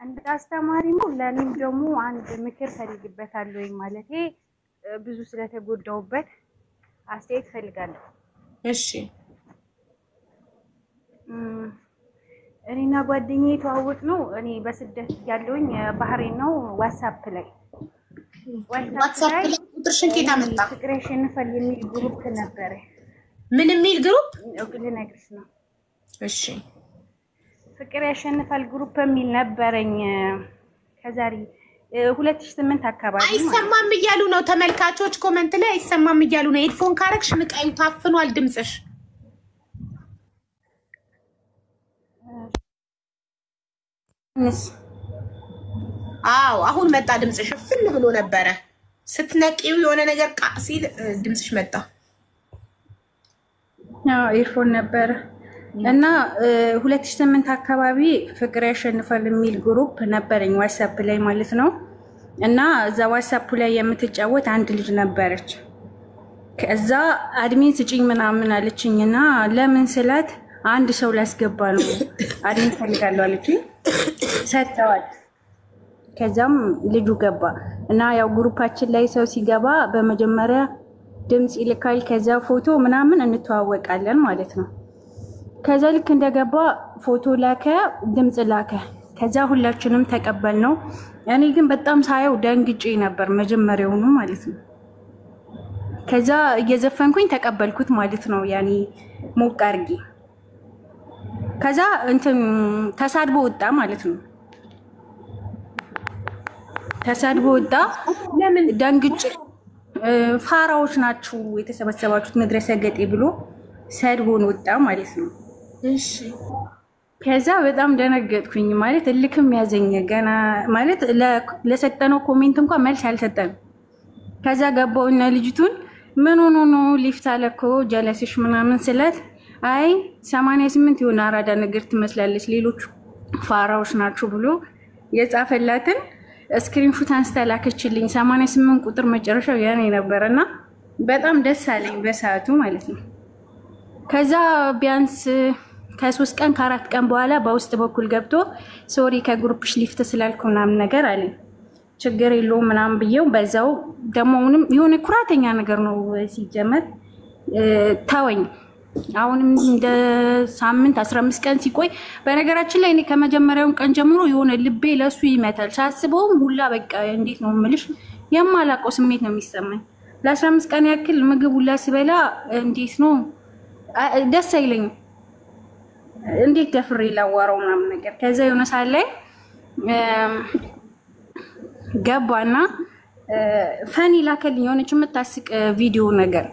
እንዳስተማሪም ለኔም ደግሞ አንድ ምክር ፈልግበታለሁ ማለቴ ብዙ ስለተጎዳውበት አስተያየት ፈልጋለሁ። እሺ እኔና ጓደኛዬ ተዋወቅ ነው እኔ በስደት ያለውኝ ባህሬን ነው ዋትስአፕ ላይ ቁጥርሽን ከየት አመጣ? ፍቅር ያሸንፋል የሚል ግሩፕ ነበር። ምን የሚል ግሩፕ? ልነግርሽ ነው። እሺ ፍቅር ያሸንፋል ግሩፕ የሚል ነበረኝ ከዛሬ 2008 አካባቢ። አይሰማም እያሉ ነው ተመልካቾች ኮሜንት ላይ አይሰማም እያሉ ነው። ሄድፎን ካረክሽ ንቃዩ ታፍኗል ድምጽሽ። አዎ አሁን መጣ ድምጽሽ። ፍን ብሎ ነበረ ስትነቂው የሆነ ነገር ሲል ድምጽሽ መጣ። ኤርፎን ነበር እና 2008 አካባቢ ፍቅር ያሸንፋል የሚል ግሩፕ ነበረኝ ዋትስአፕ ላይ ማለት ነው። እና እዛ ዋትስአፕ ላይ የምትጫወት አንድ ልጅ ነበረች። ከዛ አድሚን ስጪኝ ምናምን አለችኝና ለምን ስላት አንድ ሰው ላስገባ ነው አድሚን ፈልጋለሁ አለችኝ። ሰጠዋት። ከዛም ልጁ ገባ እና ያው ግሩፓችን ላይ ሰው ሲገባ በመጀመሪያ ድምጽ ይልካል፣ ከዛ ፎቶ ምናምን እንተዋወቃለን ማለት ነው። ከዛ ልክ እንደገባ ፎቶ ላከ፣ ድምጽ ላከ። ከዛ ሁላችንም ተቀበልነው። እኔ ግን በጣም ሳየው ደንግጬ ነበር መጀመሪያውኑ ማለት ነው። ከዛ እየዘፈንኩኝ ተቀበልኩት ማለት ነው ያኔ ሞቅ አድርጌ። ከዛ እንትን ተሳድቦ ወጣ ማለት ነው። ተሳድቦ ወጣ። ለምን ደንግጬ ፋራዎች ናችሁ የተሰበሰባችሁት መድረሰ ገጤ ብሎ ሰድቦን ወጣ ማለት ነው። እሺ ከዛ በጣም ደነገጥኩኝ ማለት እልክም ያዘኝ ገና ማለት ለሰጠነው ኮሜንት እንኳን መልስ አልሰጠንም። ከዛ ገባውና ልጅቱን ምን ሆኖ ነው ሊፍት አለኮ ጀለስሽ ምናምን ስለት አይ 88 የሆነ አራዳ ነገር ትመስላለች ሌሎቹ ፋራዎች ናችሁ ብሎ የጻፈላትን ስክሪንሾት አንስታ ላከችልኝ። 88 ቁጥር መጨረሻው ያኔ ነበርና በጣም ደስ አለኝ በሰዓቱ ማለት ነው። ከዛ ቢያንስ ከ3 ቀን ከ4 ቀን በኋላ በውስጥ በኩል ገብቶ ሶሪ ከግሩፕሽ ሊፍት ስላልኩ ምናምን ነገር አለኝ። ችግር የለውም ምናምን ብዬው በዛው ደሞውንም የሆነ ኩራተኛ ነገር ነው ሲጀመር ታወኝ። አሁንም እንደ ሳምንት 15 ቀን ሲቆይ በነገራችን ላይ እኔ ከመጀመሪያው ቀን ጀምሮ የሆነ ልቤ ለሱ ይመታል። ሳስበውም ሁላ በቃ እንዴት ነው የምልሽ የማላውቀው ስሜት ነው የሚሰማኝ። ለ15 ቀን ያክል ምግብ ሁላ ስበላ እንዴት ነው ደስ አይለኝም። እንዴት ደፍሬ ላዋራው ምናምን ነገር። ከዛ የሆነ ሰዓት ላይ ገባና ፈኒ ላከልኝ የሆነች የምታስቅ ቪዲዮ ነገር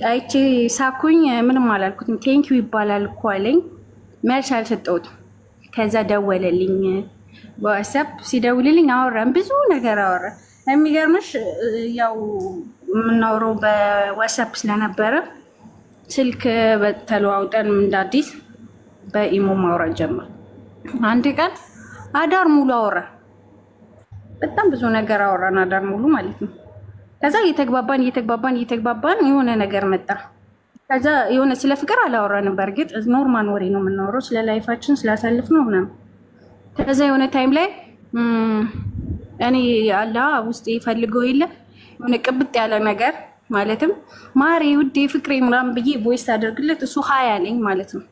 አይቼ ሳኩኝ። ምንም አላልኩትም። ቴንኪው ይባላል እኮ አለኝ። መልስ አልሰጠሁትም። ከዛ ደወለልኝ በዋትስአፕ። ሲደውልልኝ አወራን፣ ብዙ ነገር አወራን። የሚገርምሽ ያው የምናወራው በዋትስአፕ ስለነበረ ስልክ በተለዋውጠን እንዳዲስ በኢሞ ማውራት ጀመር። አንድ ቀን አዳር ሙሉ አወራን። በጣም ብዙ ነገር አወራን አዳር ሙሉ ማለት ነው። ከዛ እየተግባባን የሆነ ነገር መጣ። ከዛ የሆነ ስለ ፍቅር አላወራንም። በእርግጥ ኖርማል ወሬ ነው የምናወራው ስለ ላይፋችን ስላሳልፍነው ምናምን። ከዛ የሆነ ታይም ላይ እኔ አላ ውስጥ ይፈልገው የለ የሆነ ቅብጥ ያለ ነገር ማለትም ማሬ ውዴ ፍቅሬ ምናምን ብዬ ቮይስ አደርግለት እሱ ሀይ አለኝ ማለት ነው።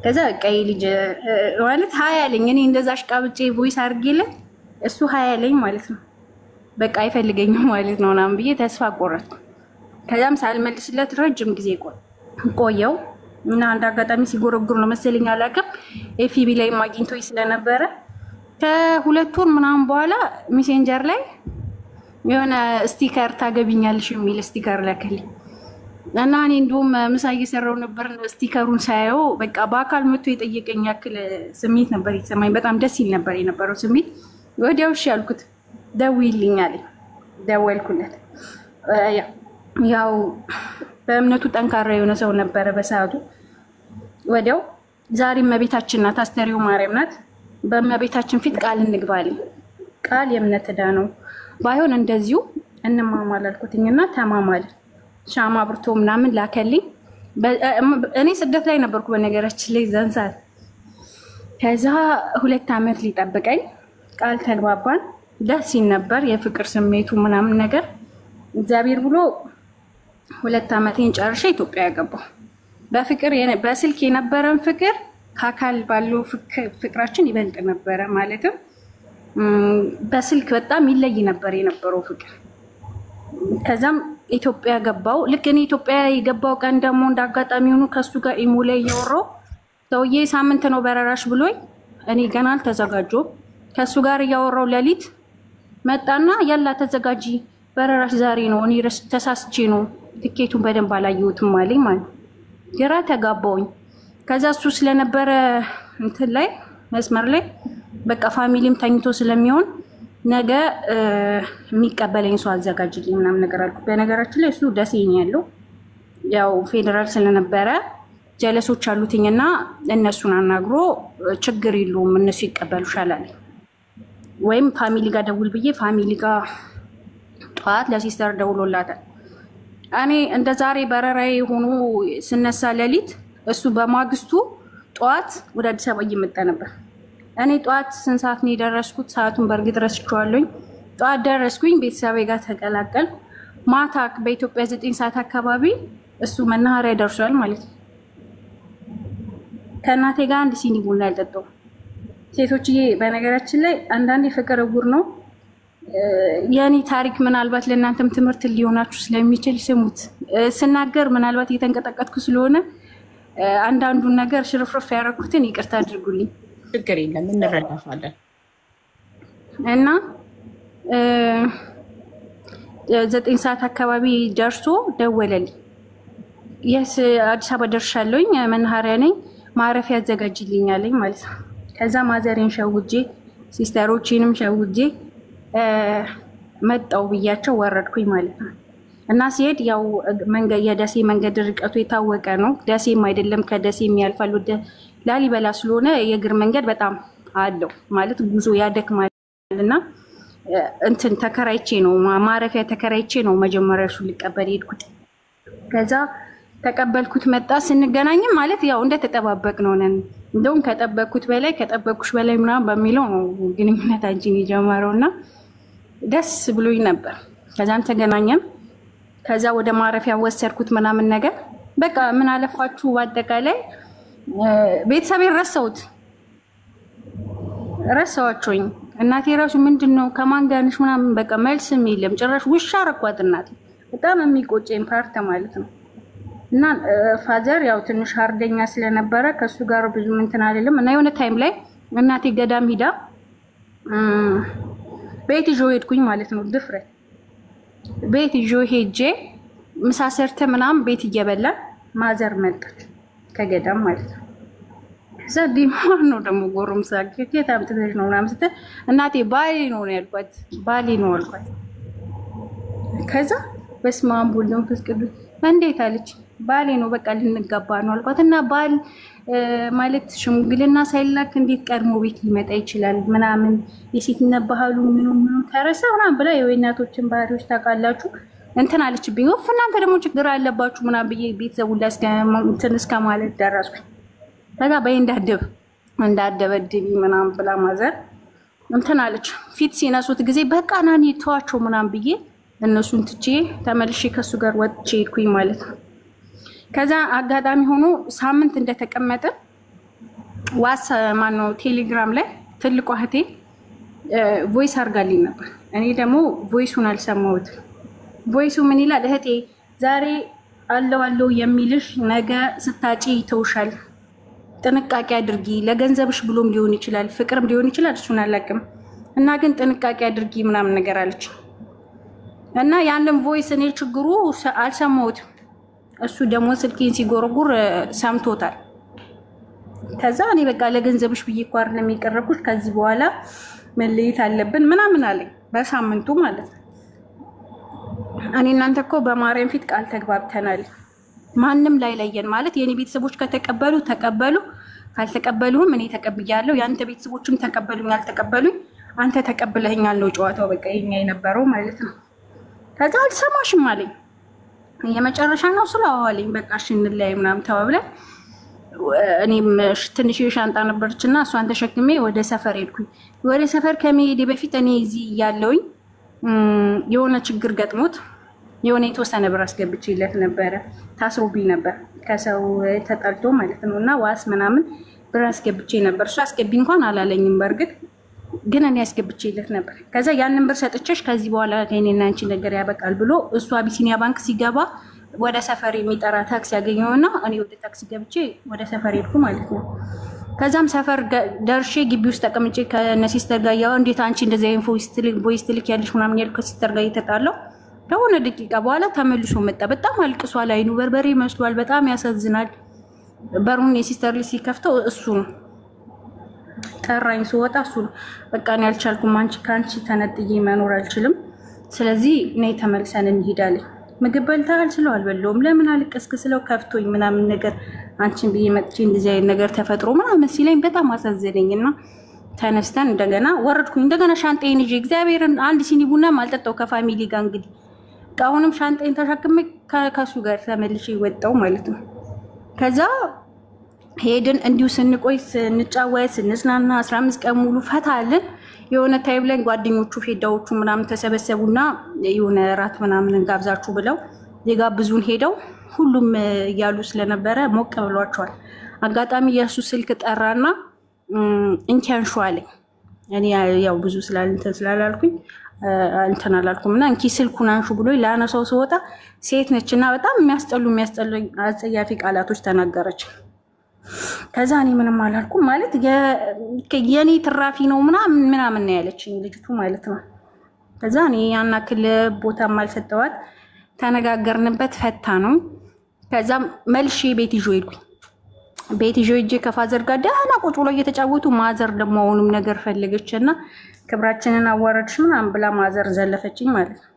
ከዛ ቀይ ልጅ ማለት ሀይ አለኝ። እኔ እንደዛ አሽቃብጬ ቮይስ አድርጌለት እሱ ሀይ አለኝ ማለት ነው። በቃ አይፈልገኝም ማለት ነው ምናምን ብዬ ተስፋ ቆረጥኩ። ከዛም ሳልመልስለት ረጅም ጊዜ ቆየው እና አንድ አጋጣሚ ሲጎረጉር ነው መሰለኝ አላውቅም ኤፍቢ ላይ ማግኝቶኝ ስለነበረ ከ2 ወር ምናምን በኋላ ሜሴንጀር ላይ የሆነ ስቲከር ታገቢኛለሽ የሚል ስቲከር ላከልኝ እና እኔ እንደውም ምሳ እየሰራው ነበር። ስቲከሩን ሳየው በቃ በአካል መጥቶ የጠየቀኝ ያክል ስሜት ነበር የተሰማኝ። በጣም ደስ ይል ነበር የነበረው ስሜት። ወዲያው እሺ ያልኩት ደውይልኝ አለኝ። ደወልኩለት። ያው በእምነቱ ጠንካራ የሆነ ሰው ነበረ በሰዓቱ። ወዲያው ዛሬ እመቤታችን ናት አስተሪው ማርያም ናት። በእመቤታችን ፊት ቃል እንግባለን። ቃል የእምነት ዕዳ ነው። ባይሆን እንደዚሁ እንማማል አልኩትኝና ተማማል። ሻማ ብርቶ ምናምን ላከልኝ። እኔ ስደት ላይ ነበርኩ በነገራችን ላይ ዛን ሰዓት ከዛ 2 ዓመት ሊጠብቀኝ ቃል ተግባባን። ደስ ይል ነበር የፍቅር ስሜቱ ምናምን ነገር። እግዚአብሔር ብሎ 2 ዓመቴን ጨርሼ ኢትዮጵያ ገባሁ። በስልክ የነበረን ፍቅር ከአካል ባለው ፍቅራችን ይበልጥ ነበረ። ማለትም በስልክ በጣም ይለይ ነበር የነበረው ፍቅር። ከዛም ኢትዮጵያ ገባው። ልክ እኔ ኢትዮጵያ የገባው ቀን ደግሞ እንዳጋጣሚ ሆኖ ከሱ ጋር ኢሞ ላይ እያወራሁ ሰውዬ ሳምንት ነው በረራሽ ብሎኝ እኔ ገና አልተዘጋጀሁም። ከሱ ጋር እያወራሁ ሌሊት መጣና ያላ ተዘጋጂ በረራሽ ዛሬ ነው፣ እኔ ተሳስቼ ነው ትኬቱን በደንብ አላየሁትም አለኝ ማለት። ግራ ተጋባውኝ። ከዛ እሱ ስለነበረ እንትን ላይ መስመር ላይ በቃ ፋሚሊም ተኝቶ ስለሚሆን ነገ የሚቀበለኝ ሰው አዘጋጅልኝ ምናምን ነገር አልኩ። በነገራችን ላይ እሱ ደሴ ነው ያለው። ያው ፌደራል ስለነበረ ጀለሶች አሉትኝና እነሱን አናግሮ ችግር የለውም እነሱ ይቀበሉሻል አለኝ። ወይም ፋሚሊ ጋር ደውል ብዬ ፋሚሊ ጋር ጠዋት ለሲስተር ደውሎላታል። እኔ እንደ ዛሬ በረራዬ ሆኖ ስነሳ ሌሊት እሱ በማግስቱ ጠዋት ወደ አዲስ አበባ እየመጣ ነበር። እኔ ጠዋት ስንት ሰዓት ነው የደረስኩት? ሰዓቱን በእርግጥ ረስቼዋለሁኝ። ጠዋት ደረስኩኝ፣ ቤተሰቤ ጋር ተቀላቀል። ማታ በኢትዮጵያ 9 ሰዓት አካባቢ እሱ መናኸሪያ ደርሷል ማለት ነው። ከእናቴ ጋር አንድ ሲኒ ቡና ያልጠጣው። ሴቶችዬ በነገራችን ላይ አንዳንዴ ፍቅር እውር ነው። የኔ ታሪክ ምናልባት ለእናንተም ትምህርት ሊሆናችሁ ስለሚችል ስሙት። ስናገር ምናልባት እየተንቀጠቀጥኩ ስለሆነ አንዳንዱን ነገር ሽርፍርፍ ያደረኩትን ይቅርታ አድርጉልኝ። ችግር የለም እንረዳሻለን። እና 9 ሰዓት አካባቢ ደርሶ ደወለልኝ። የስ አዲስ አበባ ደርሻለሁኝ፣ መናኸሪያ ነኝ፣ ማረፊያ አዘጋጅልኝ አለኝ ማለት ነው። ከዛ ማዘሬን ሸውጄ ሲስተሮቼንም ሸውጄ መጣው ብያቸው ወረድኩኝ ማለት ነው። እና ሲሄድ ያው የደሴ መንገድ ርቀቱ የታወቀ ነው። ደሴም አይደለም ከደሴም ያልፋል ወደ ላሊበላ ስለሆነ የእግር መንገድ በጣም አለው ማለት ጉዞ ያደክማልና እንትን ተከራይቼ ነው ማረፊያ ተከራይቼ ነው መጀመሪያ እሱ ሊቀበል ሄድኩት። ከዛ ተቀበልኩት መጣ። ስንገናኝም ማለት ያው እንደተጠባበቅ ነው ነን። እንደውም ከጠበቅኩት በላይ ከጠበቅኩሽ በላይ ምናምን በሚለው ነው ግንኙነታችን የጀመረውና ደስ ብሎኝ ነበር። ከዛም ተገናኘን። ከዛ ወደ ማረፊያ ወሰድኩት ምናምን ነገር በቃ ምን አለፋችሁ በአጠቃላይ ቤተሰቤን ረሳኋቸውኝ። እናቴ ራሱ ምንድነው ከማን ጋር ነሽ ምናምን በቃ መልስም የለም። ጭራሽ ውሻ ረኳት እናቴ። በጣም የሚቆጨኝ ፓርት ማለት ነው። እና ፋዘር ያው ትንሽ ሃርደኛ ስለነበረ ከሱ ጋር ብዙ እንትን አይደለም። እና የሆነ ታይም ላይ እናቴ ገዳም ሂዳ ቤት ይዤ ሄድኩኝ ማለት ነው። ድፍረት ቤት ይዤ ሄጄ ምሳ ሰርተ ምናምን ቤት እየበላ ማዘር መጣች ከገዳም ማለት ነው። ከዛ ዲማር ነው ደግሞ ጎረምሳ ከየት አምጥተሽ ነው ምናምን ስትል እናቴ ባሌ ነው ያልኳት። ባሌ ነው አልኳት። ከዛ በስመ አብ ወወልድ ወመንፈስ ቅዱስ እንዴት አለች። ባሌ ነው በቃ ልንጋባ ነው አልኳት። እና ባል ማለት ሽምግልና ሳይላክ እንዴት ቀድሞ ቤት ሊመጣ ይችላል ምናምን የሴትነት ባህሉ ምኑ ተረሳ ምናምን ብላ የወይናቶችን ባህሪዎች ታውቃላችሁ እንትን አለችብኝ። ወፍ እናንተ ደግሞ ችግር አለባችሁ ምናምን ብዬ ቤተሰቡ እንትን እስከ ማለት ደረስኩኝ። ከዛ በይ እንዳደበድቢ ምናምን ብላ ማዘር እንትን አለች። ፊት ሲነሱት ጊዜ በቃ ናኒ ተዋቸው ምናምን ብዬ እነሱን ትቼ ተመልሼ ከሱ ጋር ወጥቼ ሄድኩኝ ማለት ነው። ከዛ አጋጣሚ ሆኖ ሳምንት እንደተቀመጠ ዋስ ማነው ቴሌግራም ላይ ትልቋ እህቴ ቮይስ አርጋልኝ ነበር። እኔ ደግሞ ቮይሱን አልሰማሁትም። ቮይሱ ምን ይላል? እህቴ ዛሬ አለው የሚልሽ ነገ ስታጪ ይተውሻል፣ ጥንቃቄ አድርጊ። ለገንዘብሽ ብሎም ሊሆን ይችላል፣ ፍቅርም ሊሆን ይችላል፣ እሱን አላውቅም። እና ግን ጥንቃቄ አድርጊ ምናምን ነገር አለች። እና ያንን ቮይስ እኔ ችግሩ አልሰማሁትም። እሱ ደግሞ ስልኬን ሲጎረጉር ሰምቶታል። ከዛ እኔ በቃ ለገንዘብሽ ብዬ እኮ አይደለም የቀረብኩሽ፣ ከዚህ በኋላ መለየት አለብን ምናምን አለኝ። በሳምንቱ ማለት ነው። እኔ እናንተ እኮ በማርያም ፊት ቃል ተግባብተናል፣ ማንም ላይ ለየን ማለት የኔ ቤተሰቦች ከተቀበሉ ተቀበሉ፣ ካልተቀበሉም እኔ ተቀብያለሁ። ያንተ ቤተሰቦችም ተቀበሉኝ አልተቀበሉኝ አንተ ተቀብለኸኛል ነው ጨዋታው በቃ የኛ የነበረው ማለት ነው። ከዛ አልሰማሽም አለኝ። የመጨረሻ ነው ስላዋለኝ በቃ እሺ እንለያይ ምናምን ተባብለን እኔም ትንሽ ሻንጣ ነበርችና እሷን ተሸክሜ ወደ ሰፈር ሄድኩኝ። ወደ ሰፈር ከመሄዴ በፊት እኔ እዚህ ያለውኝ የሆነ ችግር ገጥሞት የሆነ የተወሰነ ብር አስገብቼለት ነበረ። ታስሮብኝ ነበር ከሰው ተጣልቶ ማለት ነውና ዋስ ምናምን ብር አስገብቼ ነበር። እሱ አስገቢ እንኳን አላለኝም በርግጥ ግን እኔ አስገብቼለት ነበር። ከዛ ያንን ብር ሰጥቼሽ ከዚህ በኋላ ከኔና አንቺ ነገር ያበቃል ብሎ እሱ አቢሲኒያ ባንክ ሲገባ ወደ ሰፈር የሚጠራ ታክሲ ያገኘውና እኔ ወደ ታክሲ ገብቼ ወደ ሰፈር ሄድኩ ማለት ነው። ከዛም ሰፈር ደርሼ ግቢ ውስጥ ተቀምጬ ከነሲስተር ጋር ያው እንዴት አንቺ እንደዚህ ቮይስ ትልክ ያለሽ ምናምን ያልኩ ከሲስተር ጋር እየተጣለው ከሆነ ደቂቃ በኋላ ተመልሶ መጣ። በጣም አልቅሷል። አይኑ በርበሬ መስሏል። በጣም ያሳዝናል። በሩን የሲስተር ልጅ ሲከፍተው እሱ ነው ጠራኝ። ስወጣ እሱ ነው በቃ እኔ አልቻልኩም፣ አንቺ ካንቺ ተነጥዬ መኖር አልችልም፣ ስለዚህ ነይ ተመልሰን እንሄዳለን። ምግብ በልተሃል ስለው አልበለውም። ለምን አልቀስክ ስለው ከፍቶኝ ምናምን ነገር አንቺን ብዬ መጥቼ እንደዚህ አይነት ነገር ተፈጥሮ ምናምን ሲለኝ በጣም አሳዘነኝና ተነስተን እንደገና ወረድኩኝ። እንደገና ሻንጣዬን ይዤ እግዚአብሔርን አንድ ሲኒ ቡና ማልጠጣው ከፋሚሊ ጋር እንግዲህ አሁንም ሻንጣዬን ተሸክሜ ከሱ ጋር ተመልሼ ወጣው ማለት ነው። ከዛ ሄድን እንዲሁ ስንቆይ ስንጫወት ስንዝናና 15 ቀን ሙሉ ፈታ አለን። የሆነ ታይም ላይ ጓደኞቹ ፌዳዎቹ ምናምን ተሰበሰቡና የሆነ ራት ምናምን እንጋብዛችሁ ብለው የጋብዙን ሄደው ሁሉም እያሉ ስለነበረ ሞቅ ብሏቸዋል። አጋጣሚ የሱ ስልክ ጠራና እንኪያንሹ አለኝ። እኔ ያው ብዙ ስላላልኩኝ እንትን አላልኩምና እንኪ ስልኩን አንሹ ብሎ ላነሳው ስወጣ ሴት ነችና በጣም የሚያስጠሉ አጸያፊ ቃላቶች ተናገረች። ከዛ እኔ ምንም አላልኩም ማለት የኔ ትራፊ ነው ምናምን ነው ያለችኝ ልጅቱ ማለት ነው። ከዛ እኔ ያናክል ቦታ ማልሰጠዋት ተነጋገርንበት ፈታ ነው። ከዛ መልሼ ቤት ይዤ ሄድኩኝ። ቤት ይዤ ሄጄ ከፋዘር ጋር ደህና ቁጭ ብሎ እየተጫወቱ ማዘር ደግሞ አሁንም ነገር ፈለገችና ክብራችንን አዋረድሽ ምናምን ብላ ማዘር ዘለፈችኝ ማለት ነው።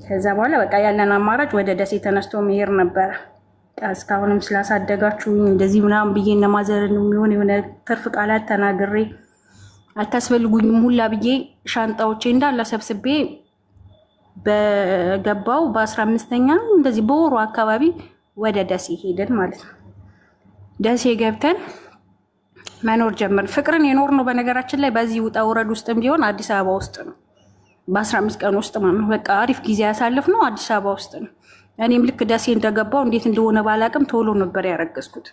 ከዛ በኋላ በቃ ያለን አማራጭ ወደ ደሴ ተነስቶ መሄድ ነበር። እስካሁንም ስላሳደጋችሁኝ እንደዚህ ምናምን ብዬ እና ማዘርን የሚሆን የሆነ ትርፍ ቃላት ተናግሬ አታስፈልጉኝም ሁላ ብዬ ሻንጣዎቼ እንዳለ ሰብስቤ በገባው በ15ኛ እንደዚህ በወሩ አካባቢ ወደ ደሴ ሄደን ማለት ነው። ደሴ ገብተን መኖር ጀመር። ፍቅርን የኖር ነው በነገራችን ላይ በዚህ ውጣ ውረድ ውስጥም ቢሆን አዲስ አበባ ውስጥ ነው። በ15 ቀን ውስጥ ማለት ነው በቃ አሪፍ ጊዜ ያሳልፍ ነው አዲስ አበባ ውስጥ ነው። እኔም ልክ ደሴ እንደገባው እንዴት እንደሆነ ባላቅም ቶሎ ነበር ያረገዝኩት።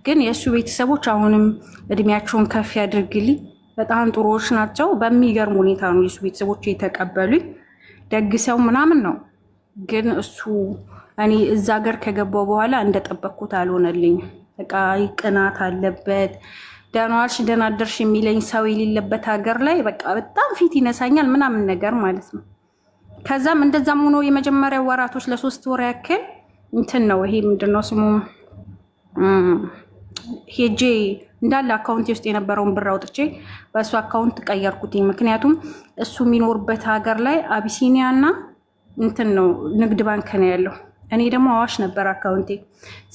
ግን የሱ ቤተሰቦች አሁንም እድሜያቸውን ከፍ ያድርግልኝ በጣም ጥሩዎች ናቸው። በሚገርም ሁኔታ ነው የሱ ቤተሰቦች የተቀበሉኝ። ደግሰው ምናምን ነው። ግን እሱ እኔ እዛ ሀገር ከገባው በኋላ እንደጠበቅኩት አልሆነልኝ። በቃ ይቅናት አለበት። ደህና ዋልሽ ደህና አደርሽ የሚለኝ ሰው የሌለበት ሀገር ላይ በቃ በጣም ፊት ይነሳኛል ምናምን ነገር ማለት ነው። ከዛም እንደዛም ሆኖ የመጀመሪያው ወራቶች ለ3 ወር ያክል እንትን ነው ይሄ ምንድነው ስሙ ሄጄ እንዳለ አካውንት ውስጥ የነበረውን ብር አውጥቼ በሱ አካውንት ቀየርኩት። ምክንያቱም እሱ የሚኖርበት ሀገር ላይ አቢሲኒያና እንትን ነው ንግድ ባንክ ነው ያለው። እኔ ደግሞ አዋሽ ነበር አካውንቴ።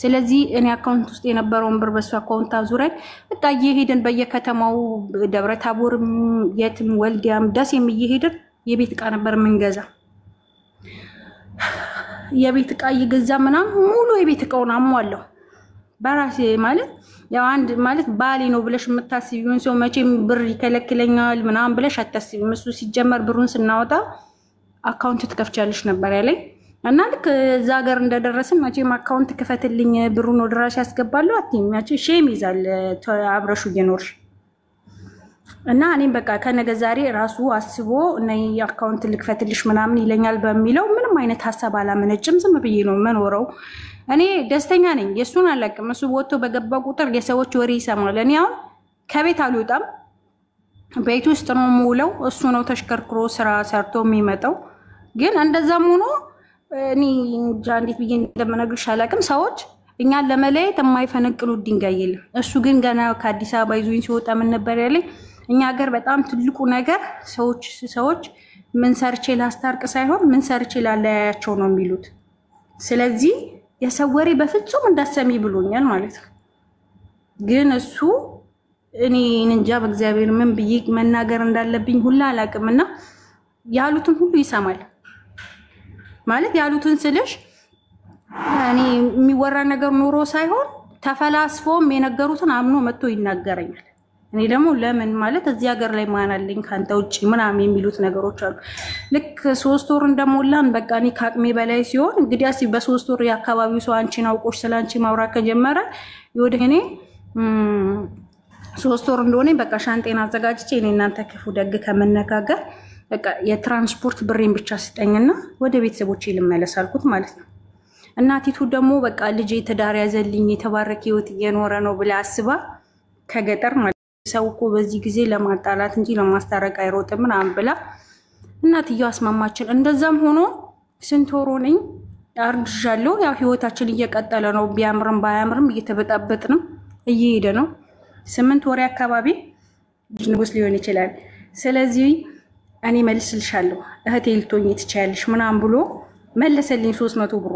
ስለዚህ እኔ አካውንት ውስጥ የነበረውን ብር በሱ አካውንት አዙረን በቃ እየሄድን በየከተማው ደብረ ታቦርም የትም ወልዲያም ደሴም እየሄድን የቤት ዕቃ ነበር ምንገዛ። የቤት ዕቃ እየገዛ ምናምን ሙሉ የቤት ዕቃውን አሟለው በራሴ ማለት ያው አንድ ማለት ባሌ ነው ብለሽ የምታስቢውን ሰው መቼም ብር ይከለክለኛል ምናምን ብለሽ አታስቢም። እሱ ሲጀመር ብሩን ስናወጣ አካውንት ትከፍቻለሽ ነበር ያለኝ እና ልክ እዛ ሀገር እንደደረስን መቼም አካውንት ክፈትልኝ ብሩን ወደ ራስሽ ያስገባለሁ አትይም። ያቺ ሼም ይዛል አብረሹ እየኖርሽ እና እኔም በቃ ከነገ ዛሬ ራሱ አስቦ ነይ አካውንት ልክፈትልሽ ምናምን ይለኛል በሚለው ምንም አይነት ሐሳብ አላመነጭም። ዝም ብዬ ነው መኖረው። እኔ ደስተኛ ነኝ። የሱን አላቅም። እሱ ወጥቶ በገባ ቁጥር የሰዎች ወሬ ይሰማል። እኔ አሁን ከቤት አልወጣም፣ ቤት ውስጥ ነው የምውለው። እሱ ነው ተሽከርክሮ ስራ ሰርቶ የሚመጣው። ግን እንደዛም ሆኖ እኔ እንጃ እንዴት ብዬ እንደምነግርሽ አላቅም። ሰዎች እኛን ለመለየት የማይፈነቅሉ ድንጋይ የለም። እሱ ግን ገና ከአዲስ አበባ ይዞኝ ሲወጣ ምን ነበር ያለኝ? እኛ ሀገር በጣም ትልቁ ነገር ሰዎች ምን ሰርቼ ላስታርቅ ሳይሆን ምን ሰርቼ ላለያያቸው ነው የሚሉት። ስለዚህ የሰው ወሬ በፍጹም እንዳሰሚ ብሎኛል ማለት ነው። ግን እሱ እኔ እንጃ በእግዚአብሔር ምን ብዬ መናገር እንዳለብኝ ሁላ አላቅምና ያሉትን ሁሉ ይሰማል ማለት ያሉትን ስልሽ እኔ የሚወራ ነገር ኑሮ ሳይሆን ተፈላስፎም የነገሩትን አምኖ መጥቶ ይናገረኛል። እኔ ደግሞ ለምን ማለት እዚህ ሀገር ላይ ማን አለኝ ካንተ ውጪ ምናምን የሚሉት ነገሮች አሉ። ልክ 3 ወር እንደሞላን በቃ እኔ ከአቅሜ በላይ ሲሆን እንግዲህ አሲ በ3 ወር የአካባቢው ሰው አንቺን አውቆሽ ስላንቺ ማውራት ከጀመረ ይወደ እኔ 3 ወር እንደሆነ በቃ ሻንጤን አዘጋጅቼ እኔ እናንተ ክፉ ደግ ከመነጋገር በቃ የትራንስፖርት ብሬን ብቻ ስጠኝና ወደ ቤተሰቦቼ ልመለስ አልኩት ማለት ነው። እናቲቱ ደግሞ በቃ ልጄ ትዳር ያዘልኝ የተባረከ ህይወት እየኖረ ነው ብላ አስባ ከገጠር ማለት ሰው እኮ በዚህ ጊዜ ለማጣላት እንጂ ለማስታረቅ አይሮጥም ምናምን ብላ እናትየው አስማማችን። እንደዛም ሆኖ ስንት ወር ሆነኝ አርግዣለሁ። ያው ህይወታችን እየቀጠለ ነው። ቢያምርም ባያምርም እየተበጣበጥንም እየሄደ ነው። 8 ወር አካባቢ ንጉስ ሊሆን ይችላል። ስለዚህ እኔ መልስልሻለሁ እህቴ ልትሆኚ ትችያለሽ ምናምን ብሎ መለሰልኝ 300 ብር።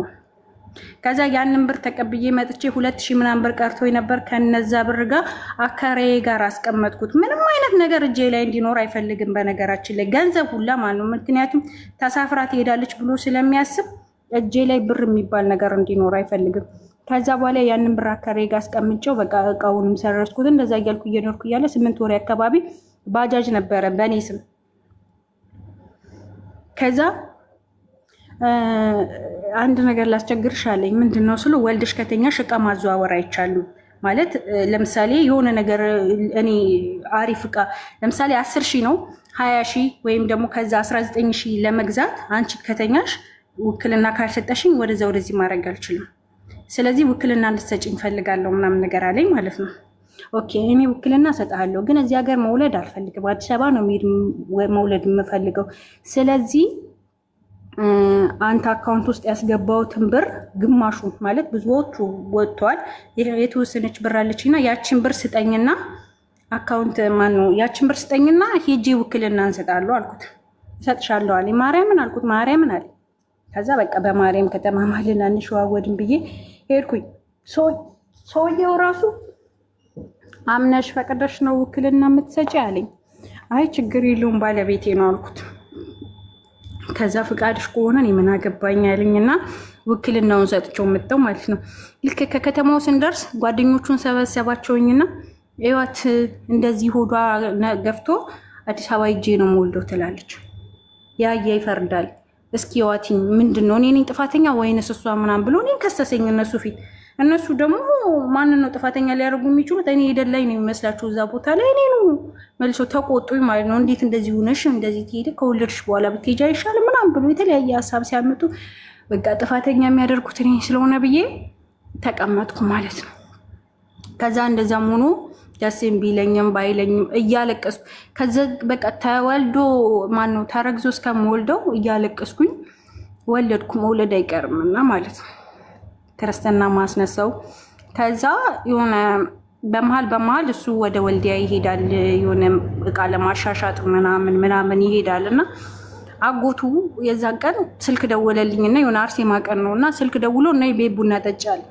ከዛ ያንን ብር ተቀብዬ መጥቼ 2000 ምናምን ብር ቀርቶኝ ነበር። ከነዛ ብር ጋር አካሬ ጋር አስቀመጥኩት። ምንም አይነት ነገር እጄ ላይ እንዲኖር አይፈልግም በነገራችን ላይ ገንዘብ ሁላ ማለት ነው። ምክንያቱም ተሳፍራ ትሄዳለች ብሎ ስለሚያስብ እጄ ላይ ብር የሚባል ነገር እንዲኖር አይፈልግም። ከዛ በኋላ ያንን ብር አካሬ ጋር አስቀምጬው በቃ እቃውንም ሰረስኩት። እንደዛ እያልኩ እየኖርኩ እያለ 8 ወር አካባቢ ባጃጅ ነበረ በኔ ስም። ከዛ አንድ ነገር ላስቸግርሽ አለኝ። ምንድነው ስለ ወልድሽ ከተኛሽ እቃ ማዘዋወር አይቻሉ ማለት ለምሳሌ የሆነ ነገር እኔ አሪፍ እቃ ለምሳሌ 10000 ነው 20000 ወይም ደግሞ ከዛ 19000 ለመግዛት አንቺ ከተኛሽ ውክልና ካልሰጠሽኝ ወደዚህ ማድረግ አልችልም። ስለዚህ ውክልና እንድትሰጪኝ ፈልጋለሁ ምናምን ነገር አለኝ ማለት ነው። ኦኬ እኔ ውክልና ሰጣለሁ ግን እዚህ ሀገር መውለድ አልፈልግም። አዲስ አበባ ነው መውለድ የምፈልገው። ስለዚህ አንተ አካውንት ውስጥ ያስገባውትን ብር ግማሹ ማለት ብዙዎቹ ወጥቷል የተወሰነች ብር አለችና ያቺን ብር ስጠኝና አካውንት ማን ነው ያቺን ብር ስጠኝና ሄጄ ውክልና እንሰጣለሁ አልኩት። ሰጥሻለሁ አለኝ። ማርያምን አልኩት። ማርያምን አለኝ። ከዛ በቃ በማርያም ከተማማልን አንሽዋወድን ብዬ ሄድኩኝ። ሰውየው ራሱ አምነሽ ፈቅደሽ ነው ውክልና የምትሰጪ አለኝ። አይ ችግር የለውም ባለቤቴ ነው አልኩት። ከዛ ፍቃድሽ ከሆነ እኔ ምን አገባኝ አለኝና ውክልናውን ሰጥቼው መጣው ማለት ነው። ልክ ከከተማው ስንደርስ ጓደኞቹን ሰበሰባቸውኝና እዩት እንደዚህ ሆዷ ገፍቶ አዲስ አበባ ሂጄ ነው የምወልደው ትላለች። ያያ ይፈርዳል። እስኪ ዋቲኝ ምንድነው እኔ ነኝ ጥፋተኛ ወይንስ እሷ ምናምን ብሎ እኔን ከሰሰኝ እነሱ ፊት። እነሱ ደግሞ ማን ነው ጥፋተኛ ሊያደርጉ የሚችሉት? እኔ ይደላይ ነው የሚመስላቸው እዛ ቦታ ላይ እኔ ነው መልሶ ተቆጡኝ ማለት ነው። እንዴት እንደዚህ ሆነሽ እንደዚህ ትሄድ ከወለድሽ በኋላ ብትሄጂ አይሻልም ምናምን ብሎ የተለያየ ሐሳብ ሲያመጡ በቃ ጥፋተኛ የሚያደርጉት እኔ ስለሆነ ብዬ ተቀመጥኩ ማለት ነው። ከዛ እንደዛም ሆኖ ደስም ቢለኝም ባይለኝም እያለቀስኩ ከዛ በቃ ተወልዶ ማን ነው ተረግዞ እስከምወልደው እያለቀስኩኝ ወለድኩ። መውለድ አይቀርምና ማለት ነው ክርስትና ማስነሳው። ከዛ የሆነ በመሃል እሱ ወደ ወልዲያ ይሄዳል የሆነ እቃ ለማሻሻጥ ምናምን ይሄዳልና አጎቱ የዛን ቀን ስልክ ደወለልኝና የሆነ አርሴማ ቀን ነውና ስልክ ደውሎ ነይ ቤት ቡና ጠጫል።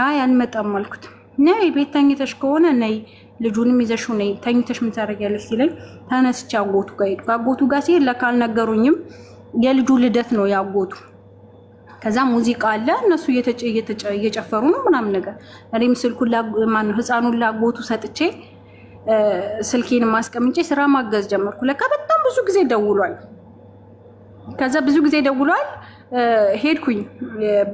አይ አልመጣም አልኩት። ነይ ቤት ተኝተሽ ከሆነ ነይ ልጁንም ይዘሽው ነይ ተኝተሽ ምን ታረጊያለሽ ሲለኝ ተነስቼ አጎቱ ጋር ሄድኩ። አጎቱ ጋር ሲሄድ ለካልነገሩኝም የልጁ ልደት ነው ያጎቱ። ከዛ ሙዚቃ አለ እነሱ እየጨፈሩ ነው ምናምን ነገር። እኔም ስልኩን ማን ህፃኑን ላጎቱ ሰጥቼ ስልኬን ማስቀምጬ ስራ ማገዝ ጀመርኩ። ለካ በጣም ብዙ ጊዜ ደውሏል። ከዛ ብዙ ጊዜ ደውሏል ሄድኩኝ።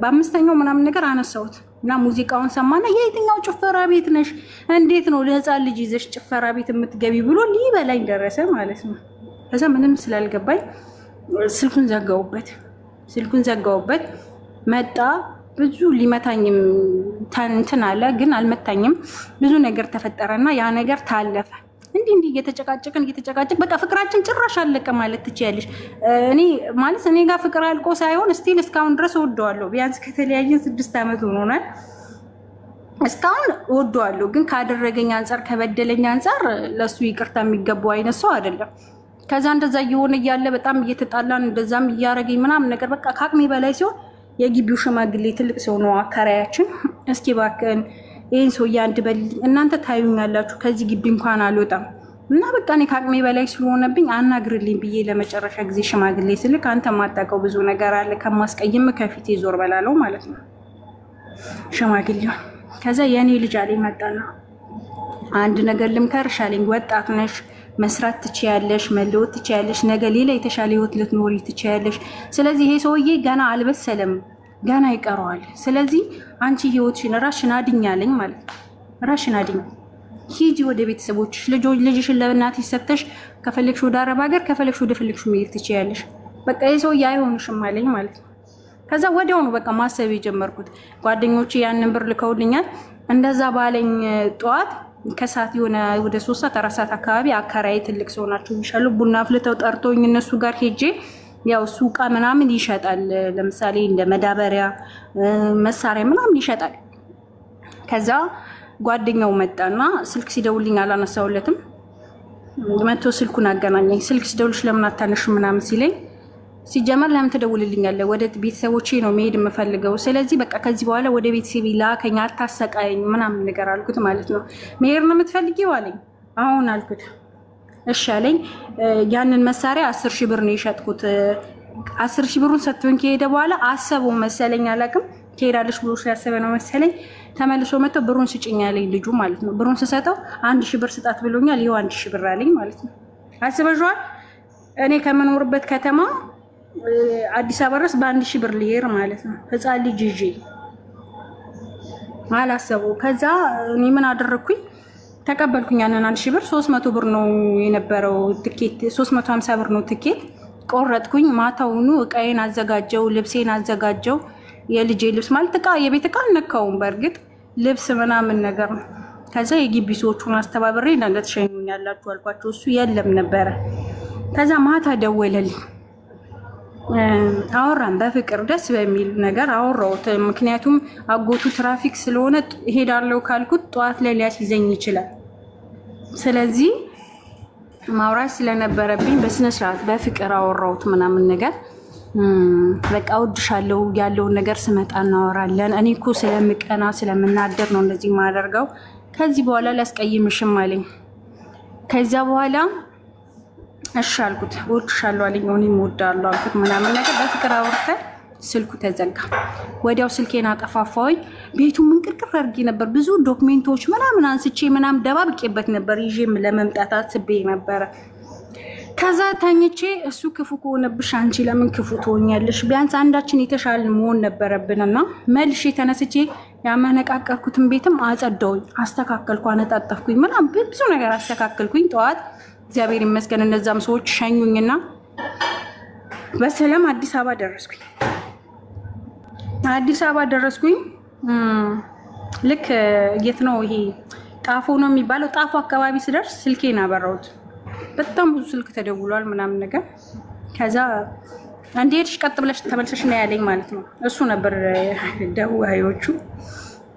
በአምስተኛው ምናምን ነገር አነሳሁት እና ሙዚቃውን ሰማና የየትኛው ጭፈራ ቤት ነሽ? እንዴት ነው ለህፃን ልጅ ይዘሽ ጭፈራ ቤት የምትገቢ ብሎ ሊበላኝ ደረሰ ማለት ነው። ከዛ ምንም ስላልገባኝ ስልኩን ዘጋውበት መጣ። ብዙ ሊመታኝም እንትን አለ ግን አልመታኝም። ብዙ ነገር ተፈጠረና ያ ነገር ታለፈ። እንዲህ እየተጨቃጨቅን በቃ ፍቅራችን ጭራሽ አለቀ ማለት ትችያለሽ። እኔ ማለት እኔ ጋር ፍቅር አልቆ ሳይሆን ስቲል እስካሁን ድረስ ወደዋለሁ። ቢያንስ ከተለያየን 6 ዓመት ሆኖናል። እስካሁን ወደዋለሁ ግን ካደረገኝ አንፃር ከበደለኝ አንፃር ለሱ ይቅርታ የሚገባው አይነት ሰው አይደለም። ከዛ እንደዛ እየሆነ እያለ በጣም እየተጣላን እንደዛም እያረገኝ ምናምን ነገር በቃ ካቅሜ በላይ ሲሆን የግቢው ሽማግሌ ትልቅ ሰው ነው አካራያችን። እስኪ ባከን ይሄን ሰው ያንድበል እናንተ ታዩኛላችሁ ከዚህ ግቢ እንኳን አልወጣም እና በቃ እኔ ካቅሜ በላይ ስለሆነብኝ አናግርልኝ ብዬ ለመጨረሻ ጊዜ ሽማግሌ ስልክ አንተ ማጣቀው ብዙ ነገር አለ ከማስቀየም ከፊቴ ዞር በላለው ማለት ነው። ሽማግሌው። ከዛ የኔ ልጅ አለኝ መጣና አንድ ነገር ልምከርሽ አለኝ። ወጣት ነሽ፣ መስራት ትችያለሽ፣ መለወጥ ትችያለሽ፣ ነገ ሌላ የተሻለ ህይወት ልትኖሪ ትችያለሽ። ስለዚህ ይሄ ሰውዬ ገና አልበሰለም፣ ገና ይቀረዋል። ስለዚህ አንቺ ህይወትሽን ራስሽን አድኛለኝ ማለት ነው። ራስሽን አድኝ፣ ሂጂ ወደ ቤተሰቦችሽ፣ ልጅሽን ለእናትሽ ሰጥተሽ ከፈለግሽ ወደ አረብ ሀገር ከፈለግሽ ወደ ፈለግሽ መሄድ ትችያለሽ። በቃ ይሄ ሰውዬ አይሆንሽም አለኝ ማለት ነው። ከዛ ወዲያው ነው በቃ ማሰብ የጀመርኩት። ጓደኞቼ ያንን ብር ልከውልኛል። እንደዛ ባለኝ ጠዋት ከሰዓት የሆነ ወደ 3 ሰዓት 4 ሰዓት አካባቢ አከራይ ትልቅ ሰው ናቸው ይሻሉ ቡና አፍልተው ጠርቶኝ እነሱ ጋር ሄጄ ያው ሱቃ ምናምን ይሸጣል። ለምሳሌ እንደ መዳበሪያ መሳሪያ ምናምን ይሸጣል። ከዛ ጓደኛው መጣና ስልክ ሲደውልኝ አላነሳውለትም። መጥቶ ስልኩን አገናኘኝ። ስልክ ሲደውልሽ ለምን አታነሽ ምናምን ሲለኝ ሲጀመር ለምን ትደውልልኛለህ? ወደ ቤተሰቦቼ ነው መሄድ የምፈልገው። ስለዚህ በቃ ከዚህ በኋላ ወደ ቤተሰቤ ላከኝ፣ አታሰቃየኝ ምናምን ነገር አልኩት ማለት ነው። መሄድ ነው የምትፈልጊው አለኝ። አሁን አልኩት። እሺ አለኝ። ያንን መሳሪያ 10,000 ብር ነው የሸጥኩት። 10,000 ብሩን ሰጥቶኝ ከሄደ በኋላ አሰበው መሰለኝ፣ አላውቅም ትሄዳለሽ ብሎ ሲያሰበ ነው መሰለኝ። ተመልሶ መጥቶ ብሩን ስጭኝ አለኝ ልጁ ማለት ነው። ብሩን ስሰጠው 1,000 ብር ስጣት ብሎኛል። ይኸው 1,000 ብር አለኝ ማለት ነው። አስበሽዋል? እኔ ከምኖርበት ከተማ አዲስ አበባ ድረስ በ1,000 ብር ልሄድ ማለት ነው። ህፃን ልጅ ይዤ አላሰበው። ከዛ እኔ ምን አደረኩኝ? ተቀበልኩኝ ያንን 1,000 ብር። 300 ብር ነው የነበረው ትኬት፣ 350 ብር ነው ትኬት። ቆረጥኩኝ። ማታውኑ እቃዬን አዘጋጀው፣ ልብሴን አዘጋጀው። የልጄ ልብስ ማለት እቃ የቤት እቃ አልነካውም፣ በእርግጥ ልብስ ምናምን ነገር ነው። ከዛ የግቢ ሰዎቹን አስተባብሬ እንዳለ ተሸኙኛላችሁ አልኳቸው። እሱ የለም ነበረ። ከዛ ማታ ደወለልኝ። አወራን በፍቅር ደስ በሚል ነገር አወራሁት። ምክንያቱም አጎቱ ትራፊክ ስለሆነ ሄዳለሁ ካልኩት ጠዋት ላይ ሊያስይዘኝ ይችላል። ስለዚህ ማውራት ስለነበረብኝ በስነ ስርዓት በፍቅር አወራሁት ምናምን ነገር። በቃ እወድሻለሁ ያለውን ነገር ስመጣ እናወራለን። እኔ እኮ ስለምቀና ስለምናደር ነው እንደዚህ የማደርገው። ከዚህ በኋላ ላስቀይምሽም አለኝ። ከዛ በኋላ እሺ አልኩት። እወድሻለሁ አለኝ። እኔም እወዳለሁ አልኩት ምናምን ነገር በፍቅር አወርተን ስልኩ ተዘጋ። ወዲያው ስልኬን አጠፋፋሁኝ። ቤቱ ምንቅርቅር አድርጌ ነበር። ብዙ ዶክሜንቶች ምናምን አንስቼ ምናምን ደባብቄበት ነበር። ይዤም ለመምጣት አስቤ ነበረ። ከዛ ተኝቼ እሱ ክፉ ከሆነብሽ አንቺ ለምን ክፉ ትሆኛለሽ? ቢያንስ አንዳችን የተሻለ መሆን ነበረብንና መልሼ ተነስቼ ያመነቃቀርኩትን ቤትም አጸዳውኝ፣ አስተካከልኩ፣ አነጣጠፍኩኝ ምናምን ብዙ ነገር አስተካከልኩኝ። ጠዋት እግዚአብሔር ይመስገን እነዛም ሰዎች ሸኙኝና በሰላም አዲስ አበባ ደረስኩኝ። አዲስ አበባ ደረስኩኝ። ልክ የት ነው ይሄ ጣፎ ነው የሚባለው። ጣፎ አካባቢ ስደርስ ስልኬን አበራሁት። በጣም ብዙ ስልክ ተደውሏል ምናምን ነገር። ከዛ እንዴት ቀጥ ብለሽ ተመልሰሽ ነው ያለኝ ማለት ነው። እሱ ነበር ደዋዮቹ።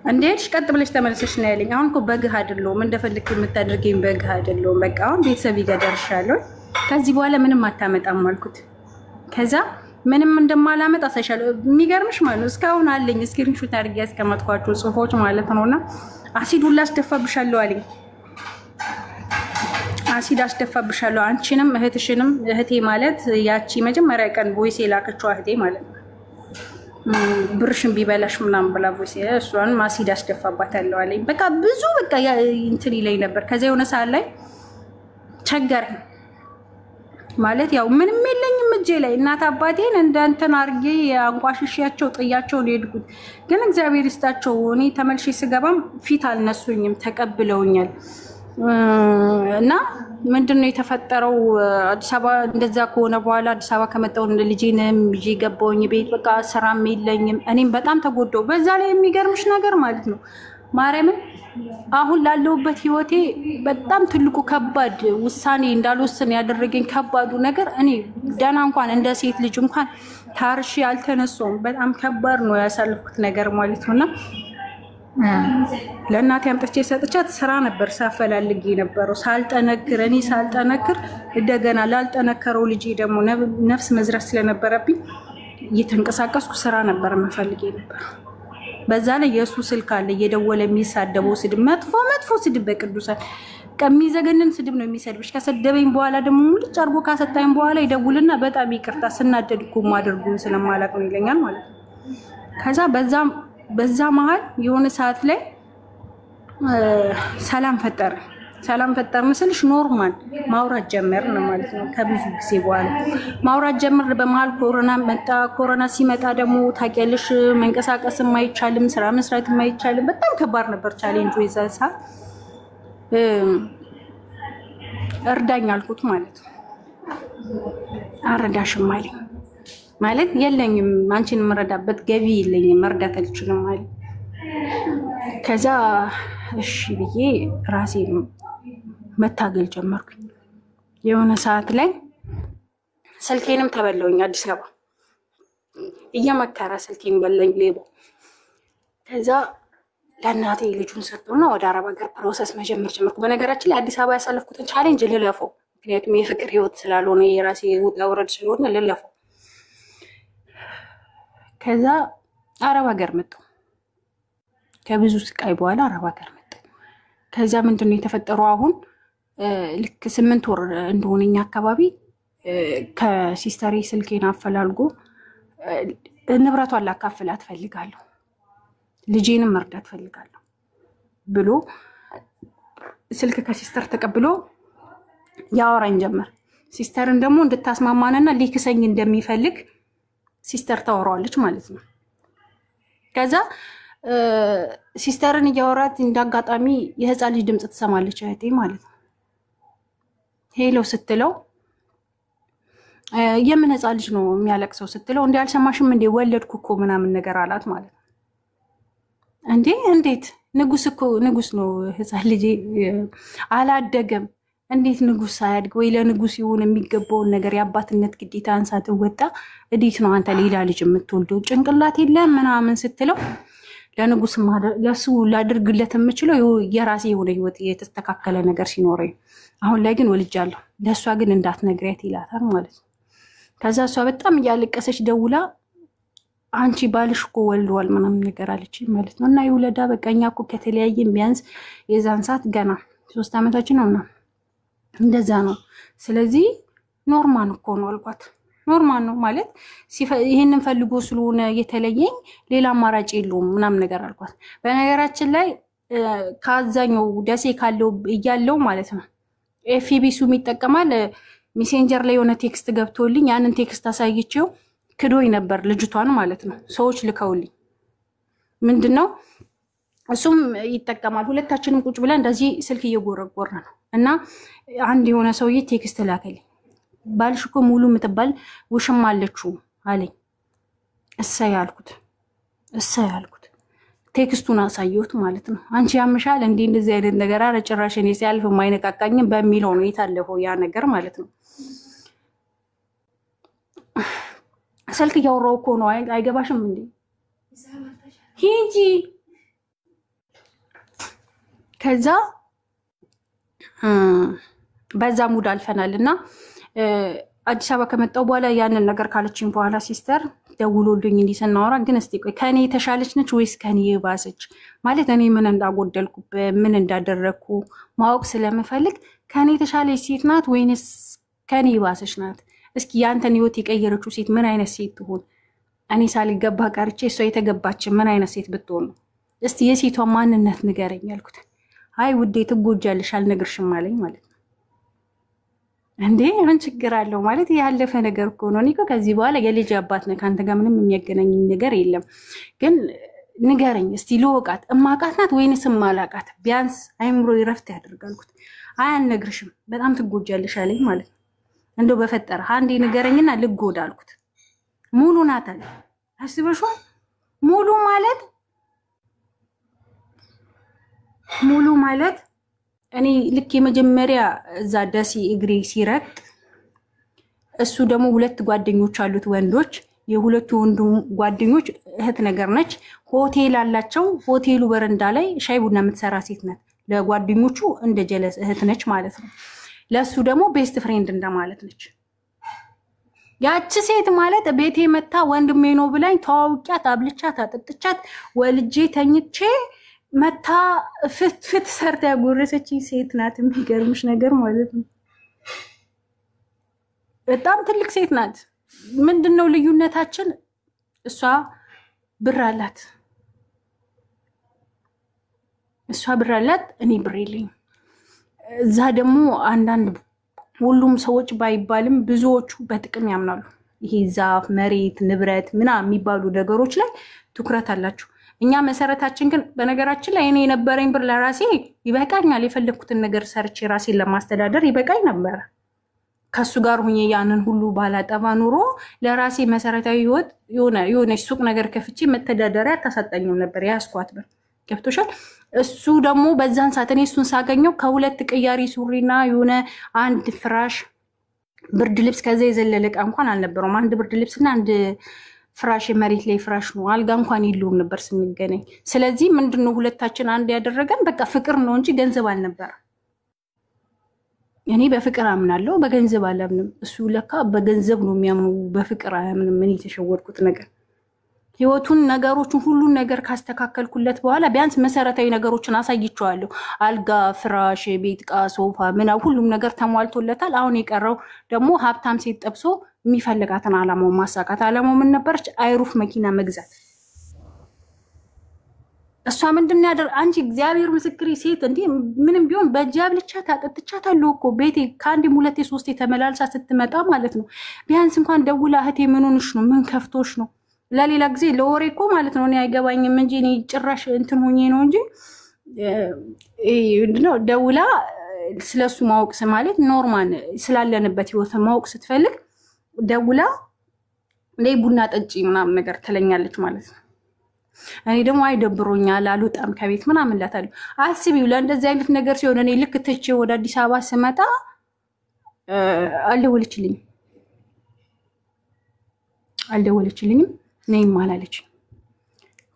እንዴት ቀጥ ብለሽ ተመልሰሽ ነው ያለኝ። አሁን እኮ በግህ አይደለም እንደፈልክ የምታደርገኝ በግህ አይደለም። በቃ አሁን ቤተሰብ ይገደርሻለሁ። ከዚህ በኋላ ምንም አታመጣም አልኩት። ከዛ ምንም እንደማላመጣ ሳይሻል የሚገርምሽ ማለት ነው እስካሁን አለኝ ስክሪንሾት አድርጌ ያስቀመጥኳቸው ጽሁፎች ማለት ነውና አሲድ ሁላ አስደፋብሻለሁ አለኝ። አሲድ አስደፋብሻለሁ አንቺንም እህትሽንም። እህቴ ማለት ያቺ መጀመሪያ ቀን ቮይስ የላከችው እህቴ ማለት ነው። ብርሽን ቢበላሽ ምናምን ብላ ቮይስ እሷን አሲድ አስደፋባታለሁ አለኝ። በቃ ብዙ በቃ እንትን ይለኝ ነበር። ከዛ የሆነ ሰዓት ላይ ቸገረኝ ማለት ያው ምንም የለኝም እጄ ላይ። እናት አባቴን እንዳንተን አርጌ አንቋሽሻቸው ጥያቸው ሄድኩት። ግን እግዚአብሔር ይስጣቸው እኔ ተመልሼ ስገባም ፊት አልነሱኝም፣ ተቀብለውኛል። እና ምንድነው የተፈጠረው? አዲስ አበባ እንደዛ ከሆነ በኋላ አዲስ አበባ ከመጣሁ ልጄንም ይዤ ገባሁኝ ቤት። በቃ ስራም የለኝም። እኔም በጣም ተጎዳሁ። በዛ ላይ የሚገርምሽ ነገር ማለት ነው ማርያምን አሁን ላለሁበት ህይወቴ በጣም ትልቁ ከባድ ውሳኔ እንዳልወስን ያደረገኝ ከባዱ ነገር እኔ ደህና እንኳን እንደ ሴት ልጅ እንኳን ታርሼ አልተነሳሁም። በጣም ከባድ ነው ያሳለፍኩት ነገር ማለት ነውና ለእናቴ አምጥቼ ሰጥቻት ስራ ነበር ሳፈላልግ የነበረው ሳልጠነክር እንደገና ላልጠነከረው ልጄ ደግሞ ነፍስ መዝራት ስለነበረብኝ እየተንቀሳቀስኩ ስራ ነበር መፈልግ ነበር። በዛ ላይ የሱ ስልክ አለ እየደወለ የሚሳደበው ስድብ፣ መጥፎ ስድብ በቅዱሳን ከሚዘገንን ስድብ ነው የሚሰድብሽ። ከሰደበኝ በኋላ ደግሞ ሙልጭ አርጎ ካሰጣኝ በኋላ ይደውልና በጣም ይቅርታ ስናደድ እኮ ማድረጉን ስለማላውቅ ነው ይለኛል ማለት ነው። ከዛ በዛም በዛ መሃል የሆነ ሰዓት ላይ ሰላም ፈጠርን ስልሽ ኖርማል ማውራት ጀመርን ማለት ነው። ከብዙ ጊዜ በኋላ ማውራት ጀመርን። በመሃል ኮሮና መጣ። ኮሮና ሲመጣ ደግሞ ታውቂያለሽ መንቀሳቀስም አይቻልም፣ ስራ መስራትም አይቻልም። በጣም ከባድ ነበር ቻሌንጁ የዛ ሰዓት። እርዳኝ አልኩት ማለት ነው። አረዳሽም አለኝ ማለት የለኝም፣ አንቺን የምረዳበት ገቢ የለኝም፣ መርዳት አልችልም ማለት። ከዛ እሺ ብዬ ራሴን መታገል ጀመርኩኝ። የሆነ ሰዓት ላይ ስልኬንም ተበላውኝ። አዲስ አበባ እየመከረ ስልኬን በላኝ ሌባ። ከዛ ለእናቴ ልጁን ሰጥቶና ወደ አረብ ሀገር ፕሮሰስ መጀመር ጀመርኩ። በነገራችን ላይ አዲስ አበባ ያሳለፍኩትን ቻሌንጅ ልለፈው፣ ምክንያቱም የፍቅር ህይወት ስላልሆነ የራሴ ውጣ ውረድ ስለሆነ ልለፈው። ከዛ አረብ ሀገር መጣሁ። ከብዙ ስቃይ በኋላ አረብ ሀገር መጣሁ። ከዛ ምንድነው የተፈጠረው? አሁን ልክ 8 ወር እንደሆነኛ አካባቢ ከሲስተሪ ስልኬን አፈላልጎ ንብረቷን ላካፍላት ፈልጋለሁ፣ ልጄንም መርዳት ፈልጋለሁ ብሎ ስልክ ከሲስተር ተቀብሎ ያወራኝ ጀመር። ሲስተርን ደግሞ እንድታስማማንና ሊክሰኝ እንደሚፈልግ ሲስተር ታወራዋለች ማለት ነው። ከዛ ሲስተርን እያወራት እንዳጋጣሚ የህፃን ልጅ ድምጽ ትሰማለች እህቴ ማለት ነው። ሄሎ ስትለው የምን ህፃን ልጅ ነው የሚያለቅሰው ስትለው እንዴ አልሰማሽም እንዴ ወለድኩ እኮ ምናምን ነገር አላት ማለት ነው። እንዴ እንዴት ንጉስ ነው ህፃን ልጅ አላደገም እንዴት ንጉስ ሳያድግ ወይ ለንጉስ ይሁን የሚገባውን ነገር የአባትነት ግዴታ አንሳት ወጣ እንዴት ነው አንተ ሌላ ልጅ የምትወልደው ጭንቅላት የለም ምናምን ስትለው ለንጉስ ለሱ ላድርግለት የምችለው የራሴ የሆነ ህይወት የተስተካከለ ነገር ሲኖረኝ አሁን ላይ ግን ወልጃለሁ ለሷ ግን እንዳትነግሪያት ይላታል ማለት ነው። ከዛ እሷ በጣም እያለቀሰች ደውላ አንቺ ባልሽ እኮ ወልዷል ምናምን ነገር አለች ማለት ነው። እና ይውለዳ በቃኛ እኮ ከተለያየን ቢያንስ የዛን ሰዓት ገና 3 ዓመታችን ነውና እንደዛ ነው። ስለዚህ ኖርማል እኮ ነው አልኳት። ኖርማል ነው ማለት ይሄንን ፈልጎ ስለሆነ የተለየኝ ሌላ አማራጭ የለውም ምናምን ነገር አልኳት። በነገራችን ላይ ካዛኛው ደሴ ካለው እያለው ማለት ነው ኤፍቢሱ የሚጠቀማል ሜሴንጀር ላይ የሆነ ቴክስት ገብቶልኝ ያንን ቴክስት አሳይቼው ክዶይ ነበር ልጅቷን ማለት ነው። ሰዎች ልከውልኝ ምንድነው እሱም ይጠቀማል። ሁለታችንም ቁጭ ብለን እንደዚህ ስልክ እየጎረጎርን ነው እና አንድ የሆነ ሰውዬ ቴክስት ላከልኝ። ባልሽ እኮ ሙሉ የምትባል ውሽም አለችው አለኝ። እሰይ አልኩት። ቴክስቱን አሳየሁት ማለት ነው። አንቺ ያምሻል እንዴ እንደዚህ አይነት ነገር አረ ጭራሽ እኔ ሲያልፍ የማይነቃቃኝም በሚለው ነው የታለፈው ያ ነገር ማለት ነው። ስልክ እያወራሁ እኮ ነው አይገባሽም እንዴ ሂጂ። ከዛ በዛ ሙድ አልፈናልና አዲስ አበባ ከመጣው በኋላ ያንን ነገር ካለችኝ በኋላ ሲስተር ደውሎልኝ እንዲሰናወራ ግን እስቲ ቆይ ከኔ የተሻለች ነች ወይስ ከኔ የባሰች ማለት እኔ ምን እንዳጎደልኩ ምን እንዳደረኩ ማወቅ ስለምፈልግ ከኔ የተሻለች ሴት ናት ወይስ ከኔ የባሰች ናት? እስኪ ያንተን ህይወት የቀየረችው ሴት ምን አይነት ሴት ትሆን? እኔ ሳልገባ ቀርቼ እሷ የተገባች ምን አይነት ሴት ብትሆን ነው? እስቲ የሴቷ ማንነት ንገረኝ አልኩት። አይ ውዴ ትጎጃለሽ አልነግርሽም አለኝ ማለት ነው። እንዴ ምን ችግር አለው ማለት ያለፈ ነገር እኮ ነው። እኔ እኮ ከዚህ በኋላ የልጅ አባት ነኝ ካንተ ጋር ምንም የሚያገናኝ ነገር የለም። ግን ንገረኝ እስቲ ልወቃት እማቃት ናት ወይንስ ማላቃት ቢያንስ አይምሮ ይረፍት ያደርጋልኩት። አይ አልነግርሽም በጣም ትጎጃለሽ አለኝ ማለት ነው። እንደው በፈጠረ አንዴ ንገረኝና ልጎዳ አልኩት። ሙሉ ናት አለ። አስበሽው ሙሉ ማለት እኔ ልክ የመጀመሪያ እዛ ደሲ እግሬ ሲረግጥ እሱ ደግሞ 2 ጓደኞች አሉት ወንዶች። የሁለቱ ወንዱ ጓደኞች እህት ነገር ነች። ሆቴል አላቸው። ሆቴሉ በረንዳ ላይ ሻይ ቡና የምትሰራ ሴት ናት። ለጓደኞቹ እንደ ጀለስ እህት ነች ማለት ነው። ለሱ ደግሞ ቤስት ፍሬንድ እንደማለት ነች። ያቺ ሴት ማለት ቤቴ መታ ወንድሜ ነው ብላኝ ተዋውቂያት አብልቻት አጥጥቻት ወልጄ ተኝቼ መታ ፍት ሰርታ ያጎረሰች ሴት ናት። የሚገርምሽ ነገር ማለት ነው በጣም ትልቅ ሴት ናት። ምንድነው ልዩነታችን? እሷ ብር አላት እሷ ብር አላት እኔ ብር የለኝ እዛ ደግሞ አንዳንድ ሁሉም ሰዎች ባይባልም ብዙዎቹ በጥቅም ያምናሉ ይሄ ዛፍ መሬት ንብረት ምናምን የሚባሉ ነገሮች ላይ ትኩረት አላችሁ እኛ መሰረታችን ግን በነገራችን ላይ እኔ የነበረኝ ብር ለራሴ ይበቃኛል የፈለኩትን ነገር ሰርቼ ራሴን ለማስተዳደር ይበቃኝ ነበር ከሱ ጋር ሆኜ ያንን ሁሉ ባላጠባ ኑሮ ለራሴ መሰረታዊ ህይወት የሆነ ሱቅ ነገር ከፍቼ መተዳደሪያ ታሳጣኝም ነበር ያስኳት ብር ገብቶሻል እሱ ደግሞ በዛን ሰዓት እኔ እሱን ሳገኘው ከሁለት ቅያሪ ሱሪና የሆነ አንድ ፍራሽ ብርድ ልብስ ከዛ የዘለለቃ እንኳን አልነበረውም አንድ ብርድ ልብስና አንድ ፍራሽ መሬት ላይ ፍራሽ ነው አልጋ እንኳን ይሉም ነበር ስንገናኝ ስለዚህ ምንድነው ሁለታችን አንድ ያደረገን በቃ ፍቅር ነው እንጂ ገንዘብ አልነበረ እኔ በፍቅር አምናለሁ በገንዘብ አላምንም እሱ ለካ በገንዘብ ነው የሚያምኑ በፍቅር አያምንም ምን የተሸወድኩት ነገር ህይወቱን ነገሮችን ሁሉ ነገር ካስተካከልኩለት በኋላ ቢያንስ መሰረታዊ ነገሮችን አሳይቼዋለሁ አልጋ ፍራሽ ቤት ቃ ሶፋ ምና ሁሉም ነገር ተሟልቶለታል አሁን የቀረው ደግሞ ሀብታም ሴት ጠብሶ የሚፈልጋትን አላማው ማሳካት አላማው ምን ነበርች አይሩፍ መኪና መግዛት እሷ ምንድን ያደር አንቺ እግዚአብሔር ምስክሪ ሴት እንዴ ምንም ቢሆን በጃብ ልቻታ ተጥቻታለሁ እኮ ቤቴ ካንዲ ሙለቴ ሶስቴ ተመላልሳ ስትመጣ ማለት ነው ቢያንስ እንኳን ደውላ እህቴ ምን ሆነሽ ነው ምን ከፍቶሽ ነው ለሌላ ጊዜ ለወሬ እኮ ማለት ነው እኔ አይገባኝም እንጂ እኔ ጭራሽ እንትን ሆኜ ነው እንጂ ነው ደውላ ስለሱ ማወቅ ማለት ኖርማል ስላለንበት ህይወት ማወቅ ስትፈልግ ደውላ ለይ ቡና ጠጪ ምናምን ነገር ትለኛለች ማለት ነው እኔ ደግሞ አይደብሮኛል አልወጣም ከቤት ምናምን ላታለሁ አስቢው ለእንደዚህ አይነት ነገር ሲሆን እኔ ልክ ተቼ ወደ አዲስ አበባ ስመጣ አልደወለችልኝም ነይ ማላለች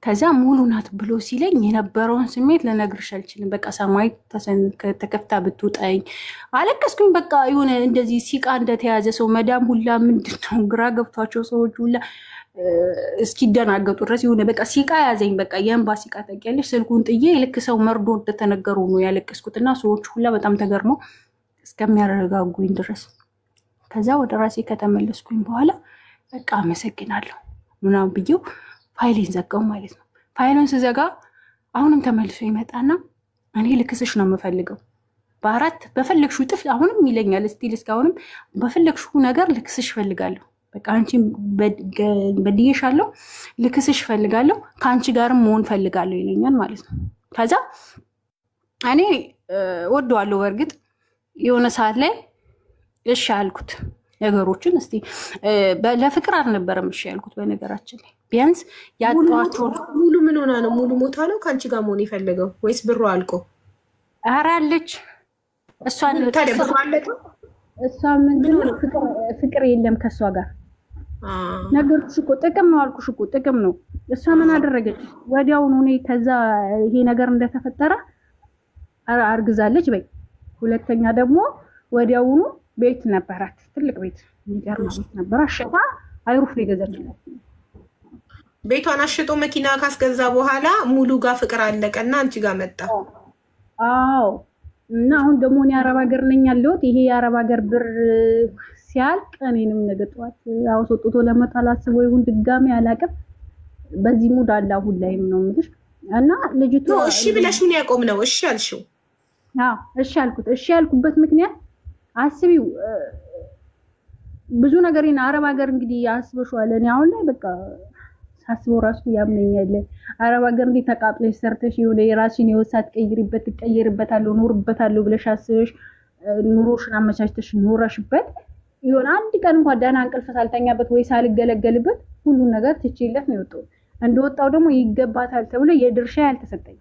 ከዛ ሙሉ ናት ብሎ ሲለኝ የነበረውን ስሜት ለነግርሽ አልችልም በቃ ሰማይ ተከፍታ ብትውጣኝ አለቀስኩኝ በቃ ይሁን እንደዚህ ሲቃ እንደተያዘ ሰው መዳም ሁላ ምንድነው ግራ ገብቷቸው ሰዎች ሁላ እስኪደናገጡ ድረስ ይሁን በቃ ሲቃ ያዘኝ በቃ የእንባ ሲቃ ታውቂያለሽ ስልኩን ጥዬ ልክ ሰው መርዶ እንደተነገሩ ነው ያለቀስኩትና ሰዎች ሁላ በጣም ተገርመው እስከሚያረጋጉኝ ድረስ ከዛ ወደ ራሴ ከተመለስኩኝ በኋላ በቃ አመሰግናለሁ ምናምን ብዬው ፋይሌን ዘጋው ማለት ነው ፋይሉን ስዘጋ አሁንም ተመልሶ ይመጣና እኔ ልክስሽ ነው የምፈልገው በአራት በፈለግሽው ጥፍ አሁንም ይለኛል ስቲል እስካሁንም በፈለግሽው ነገር ልክስሽ ፈልጋለሁ በቃ አንቺ በድዬሻለሁ ልክስሽ ፈልጋለሁ ካንቺ ጋርም መሆን ፈልጋለሁ ይለኛል ማለት ነው ከዛ እኔ ወደዋለሁ በርግጥ የሆነ ሰዓት ላይ እሺ አልኩት ነገሮችን እስቲ ለፍቅር አልነበረም እሺ ያልኩት በነገራችን ላይ ቢያንስ ያጣዋቸው ሙሉ ምን ሆና ነው ሙሉ ሞታ ነው ካንቺ ጋር መሆን ይፈልገው ወይስ ብሩ አልቆ አራለች እሷን ተደብቋለች እሷ ምንድነው ፍቅር የለም ከሷ ጋር ነገርኩሽ እኮ ጥቅም ነው አልኩሽ እኮ ጥቅም ነው እሷ ምን አደረገች ወዲያው ነው ከዛ ይሄ ነገር እንደተፈጠረ አርግዛለች በይ ሁለተኛ ደግሞ ወዲያው ነው ቤት ነበራት ትልቅ ቤት የሚገርም ቤት ነበር አሽጣ አይሩፍ ነው የገዛችላት ቤቷን አሽጦ መኪና ካስገዛ በኋላ ሙሉ ጋር ፍቅር አለቀና አንቺ ጋር መጣ አዎ እና አሁን ደግሞ እኔ አረብ ሀገር ነኝ ያለሁት ይሄ የአረብ ሀገር ብር ሲያልቅ እኔንም ነገጧት አውጥቶ ለመጣል አስቦ ይሁን ድጋሚ አላቀም በዚህ ሙድ አላ ሁላይም ነው ምልሽ እና ልጅቱ እሺ ብለሽ ምን ያቆም ነው እሺ አልሽው አዎ እሺ አልኩት እሺ ያልኩበት ምክንያት አስቢው ብዙ ነገር እና አረብ ሀገር እንግዲህ ያስበሽዋል እኔ አሁን ላይ በቃ ሳስበው ራሱ ያመኛል አረብ ሀገር እንዴ ተቃጥለሽ ሰርተሽ ይሁን የራስሽን የወሳት ቀይርበታለሁ ኖርበታለሁ ብለሽ አስበሽ ኑሮሽን አመቻችተሽ ኖረሽበት ይሁን አንድ ቀን እንኳን ደህና እንቅልፍ ሳልተኛበት ወይ ሳልገለገልበት ሁሉ ነገር ትችይለት ነው የወጣው እንደወጣው ደግሞ ይገባታል ተብሎ የድርሻ ያልተሰጠኝ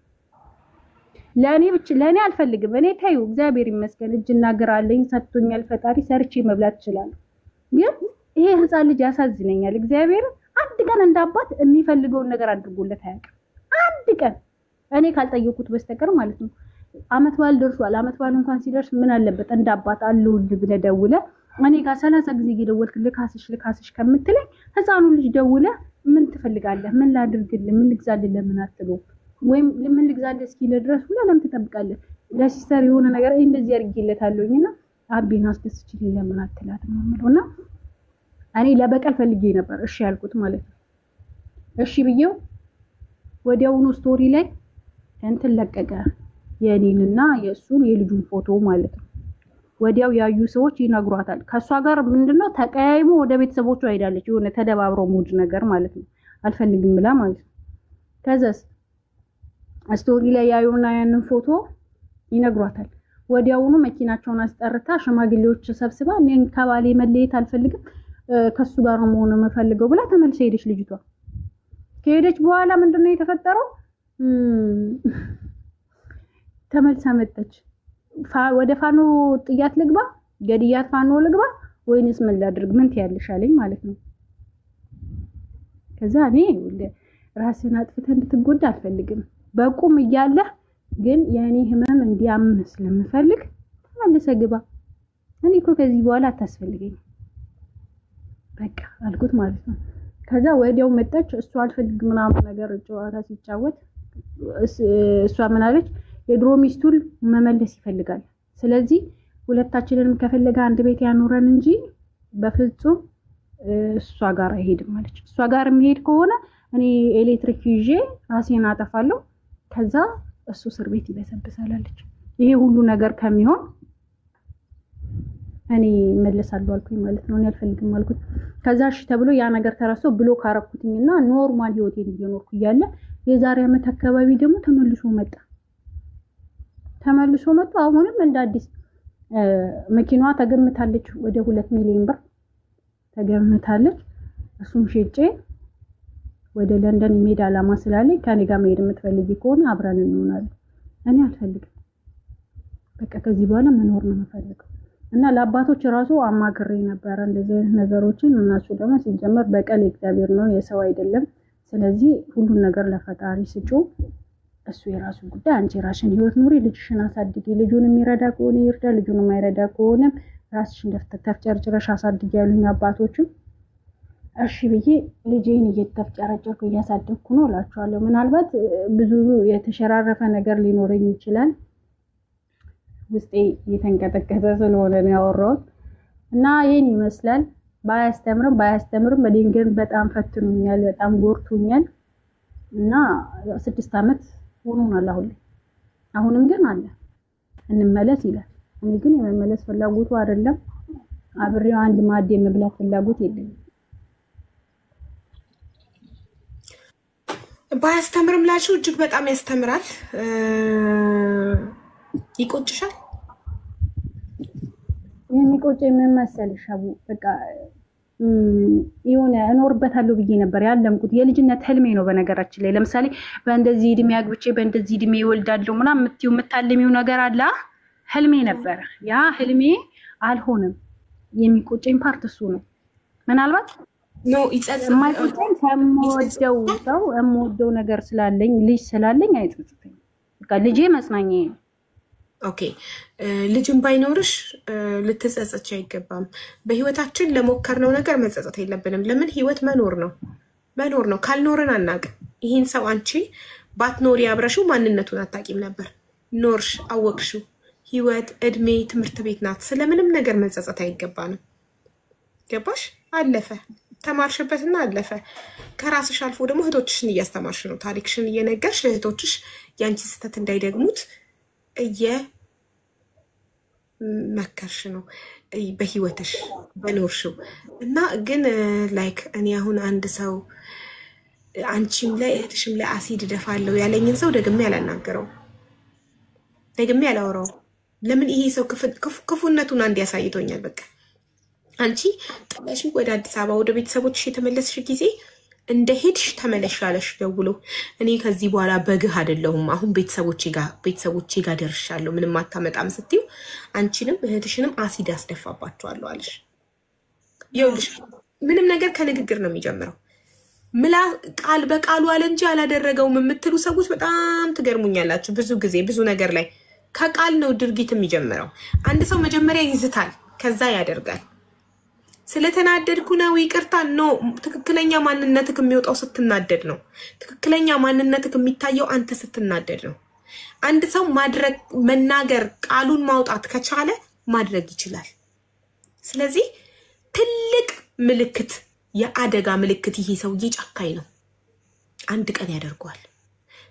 ለኔ አልፈልግም እኔ ታዩ እግዚአብሔር ይመስገን እጅና እግር አለኝ ሰጥቶኛል ፈጣሪ ሰርቼ መብላት ይችላል ግን ይሄ ህፃን ልጅ ያሳዝነኛል እግዚአብሔር አንድ ቀን እንዳባት የሚፈልገውን ነገር አድርጎለት አያውቅም አንድ ቀን እኔ ካልጠየቁት በስተቀር ማለት ነው አመት በዓል ደርሷል አመት በዓል እንኳን ሲደርስ ምን አለበት እንዳባት አለውል ብለ ደውለ እኔ ጋር 30 ጊዜ ይደወልክ ልካስሽ ከምትለኝ ህፃኑ ልጅ ደውለ ምን ትፈልጋለህ ምን ላድርግልህ ምን ልግዛልህ ለምን አትለው ወይም ለምን ልግዛልህ እስኪ ለድረስ ሁላ ለምን ትጠብቃለህ ለሲስተር የሆነ ነገር እንደዚህ አድርጌለታለሁኝና አቤን አስደስችልኝ ለምን አትላት ነው ማለውና እኔ ለበቀል ፈልጌ ነበር እሺ ያልኩት ማለት ነው እሺ ብዬው ወዲያውኑ ስቶሪ ላይ እንትን ለቀቀ የኔንና የእሱን የልጁን ፎቶ ማለት ነው። ወዲያው ያዩ ሰዎች ይነግሯታል። ከሷ ጋር ምንድነው ተቀያይሞ ወደ ቤተሰቦቿ ሄዳለች። የሆነ ተደባብረው ሙድ ነገር ማለት ነው። አልፈልግም ብላ ማለት ነው። ከዛስ ስቶሪ ላይ ያዩና ያንን ፎቶ ይነግሯታል። ወዲያውኑ መኪናቸውን አስጠርታ ሽማግሌዎች ሰብስባ እኔን ከባሌ መለየት አልፈልግም ከሱ ጋር መሆን የምፈልገው ብላ ተመልሳ ሄደች። ልጅቷ ከሄደች በኋላ ምንድነው የተፈጠረው? ተመልሳ መጣች። ወደ ፋኖ ጥያት ልግባ ገድያት ፋኖ ልግባ ወይንስ ምን ላድርግ ምን ትያለሽ አለኝ ማለት ነው። ከዛ እኔ ራስን አጥፍተህ እንድትጎዳ አልፈልግም በቁም እያለ ግን የኔ ህመም እንዲያምስ ስለምፈልግ ተመልሰህ ግባ እኔ እኮ ከዚህ በኋላ አታስፈልገኝ በቃ አልኩት ማለት ነው። ከዛ ወዲያው መጣች። እሱ አልፈልግ ምናምን ነገር ጨዋታ ሲጫወት እሷ ምን አለች? የድሮ ሚስቱን መመለስ ይፈልጋል። ስለዚህ ሁለታችንንም ከፈለገ አንድ ቤት ያኖረን እንጂ በፍጹም እሷ ጋር አይሄድም ማለት እሷ ጋር የሚሄድ ከሆነ እኔ ኤሌክትሪክ ይዤ ራሴን አጠፋለሁ ከዛ እሱ እስር ቤት ይበሰብሳላለች። ይሄ ሁሉ ነገር ከሚሆን እኔ መለሳለሁ አልኩኝ ማለት ነው። እኔ አልፈልግም አልኩት። ከዛ እሺ ተብሎ ያ ነገር ተራሶ ብሎክ አረኩትኝና ኖርማል ህይወቴን እየኖርኩ እያለ የዛሬ አመት አካባቢ ደግሞ ተመልሶ መጣ። አሁንም እንደ አዲስ መኪናዋ ተገምታለች ወደ 2 ሚሊዮን ብር ተገምታለች። እሱም ሸጬ ወደ ለንደን ሜዳ አላማ ስላለኝ ከኔ ጋር መሄድ የምትፈልጊ ከሆነ አብረን እንሆናለን። እኔ አልፈልግም በቃ ከዚህ በኋላ መኖር ነው የምፈልገው እና ለአባቶች ራሱ አማክሬ ነበር እንደዚህ ነገሮችን እናሱ ደግሞ ሲጀመር በቀል እግዚአብሔር ነው የሰው አይደለም። ስለዚህ ሁሉን ነገር ለፈጣሪ ስጩ እሱ የራሱ ጉዳይ አንቺ ራስሽን ህይወት ኑሪ ልጅሽን አሳድጊ ልጁን የሚረዳ ከሆነ ይርዳ ልጁን የማይረዳ ከሆነ ራስሽን ተፍጨርጭረሽ አሳድጊ ያሉኝ አባቶች እሺ ብዬ ልጄን እየተፍጨረጨርኩ እያሳደግኩ ነው እላችኋለሁ። ምናልባት ብዙ የተሸራረፈ ነገር ሊኖረኝ ይችላል ውስጤ እየተንቀጠቀጠ ስለሆነ ነው ያወራሁት እና ይሄን ይመስላል። ባያስተምርም በድንገት በጣም ፈትኑኛል በጣም ጎርቱኛል እና 6 አመት ሆኖናል አሁንም ግን አለ እንመለስ ይላል። እኔ ግን የመመለስ ፍላጎቱ አይደለም አብሬው አንድ ማዕድ የመብላት ፍላጎት የለኝም። ባያስተምርም ላልሽው እጅግ በጣም ያስተምራል። ይቆጭሻል? የሚቆጨኝ ምን መሰልሽ አቡ በቃ የሆነ እኖርበታለሁ ብዬ ነበር ያለምኩት የልጅነት ህልሜ ነው። በነገራችን ላይ ለምሳሌ በእንደዚህ እድሜ አግብቼ በእንደዚህ እድሜ ይወልዳለሁ ምናምን የምታልሚው ነገር አለ ህልሜ ነበር። ያ ህልሜ አልሆነም። የሚቆጨኝ ፓርት እሱ ነው። ምናልባት ነው ይጸጽም ማይቆጨኝ ከሞደው ሰው እሞደው ነገር ስላለኝ ልጅ ስላለኝ አይጸጽተኝ በቃ ልጄ መጽናኛዬ ነው። ኦኬ ልጅም ባይኖርሽ ልትጸጸች አይገባም። በህይወታችን ለሞከርነው ነገር መጸጸት የለብንም። ለምን ህይወት መኖር ነው ካልኖርን አናውቅም። ይሄን ሰው አንቺ ባትኖሪ አብረሽው ማንነቱን አታቂም ነበር። ኖርሽ አወቅሽው። ህይወት እድሜ ትምህርት ቤት ናት። ስለምንም ነገር መጸጸት አይገባንም። ገባሽ? አለፈ ተማርሽበትና አለፈ። ከራስሽ አልፎ ደግሞ እህቶችሽን እያስተማርሽ ነው። ታሪክሽን እየነገርሽ እህቶችሽ ያንቺ ስህተት እንዳይደግሙት መከርሽ ነው በህይወትሽ በኖርሽው እና ግን ላይክ እኔ አሁን አንድ ሰው አንቺም ላይ እህትሽም ላይ አሲድ ደፋለው ያለኝን ሰው ደግሜ ያላናገረው ደግሜ ያላወራው ለምን ይሄ ሰው ክፉነቱን አንድ ያሳይቶኛል። በቃ አንቺ ጥለሽ ወደ አዲስ አበባ ወደ ቤተሰቦችሽ የተመለስሽ ጊዜ እንደ ሄድሽ ተመለሻለሽ ደውሎ እኔ ከዚህ በኋላ በግህ አይደለሁም አሁን ቤተሰቦቼ ጋር ደርሻለሁ ምንም አታመጣም ስትዩ አንቺንም እህትሽንም አሲድ አስደፋባቸዋለሁ አለሽ። ይኸውልሽ ምንም ነገር ከንግግር ነው የሚጀምረው። ቃል በቃሉ አለ እንጂ አላደረገውም የምትሉ ሰዎች በጣም ትገርሙኛላችሁ። ብዙ ጊዜ ብዙ ነገር ላይ ከቃል ነው ድርጊት የሚጀምረው። አንድ ሰው መጀመሪያ ይዝታል ከዛ ያደርጋል። ስለተናደድኩ ነው ይቅርታ ነው። ትክክለኛ ማንነትክ የሚወጣው ስትናደድ ነው። ትክክለኛ ማንነትክ የሚታየው አንተ ስትናደድ ነው። አንድ ሰው ማድረግ መናገር ቃሉን ማውጣት ከቻለ ማድረግ ይችላል። ስለዚህ ትልቅ ምልክት የአደጋ ምልክት ይሄ ሰው ጨካኝ ነው አንድ ቀን ያደርገዋል።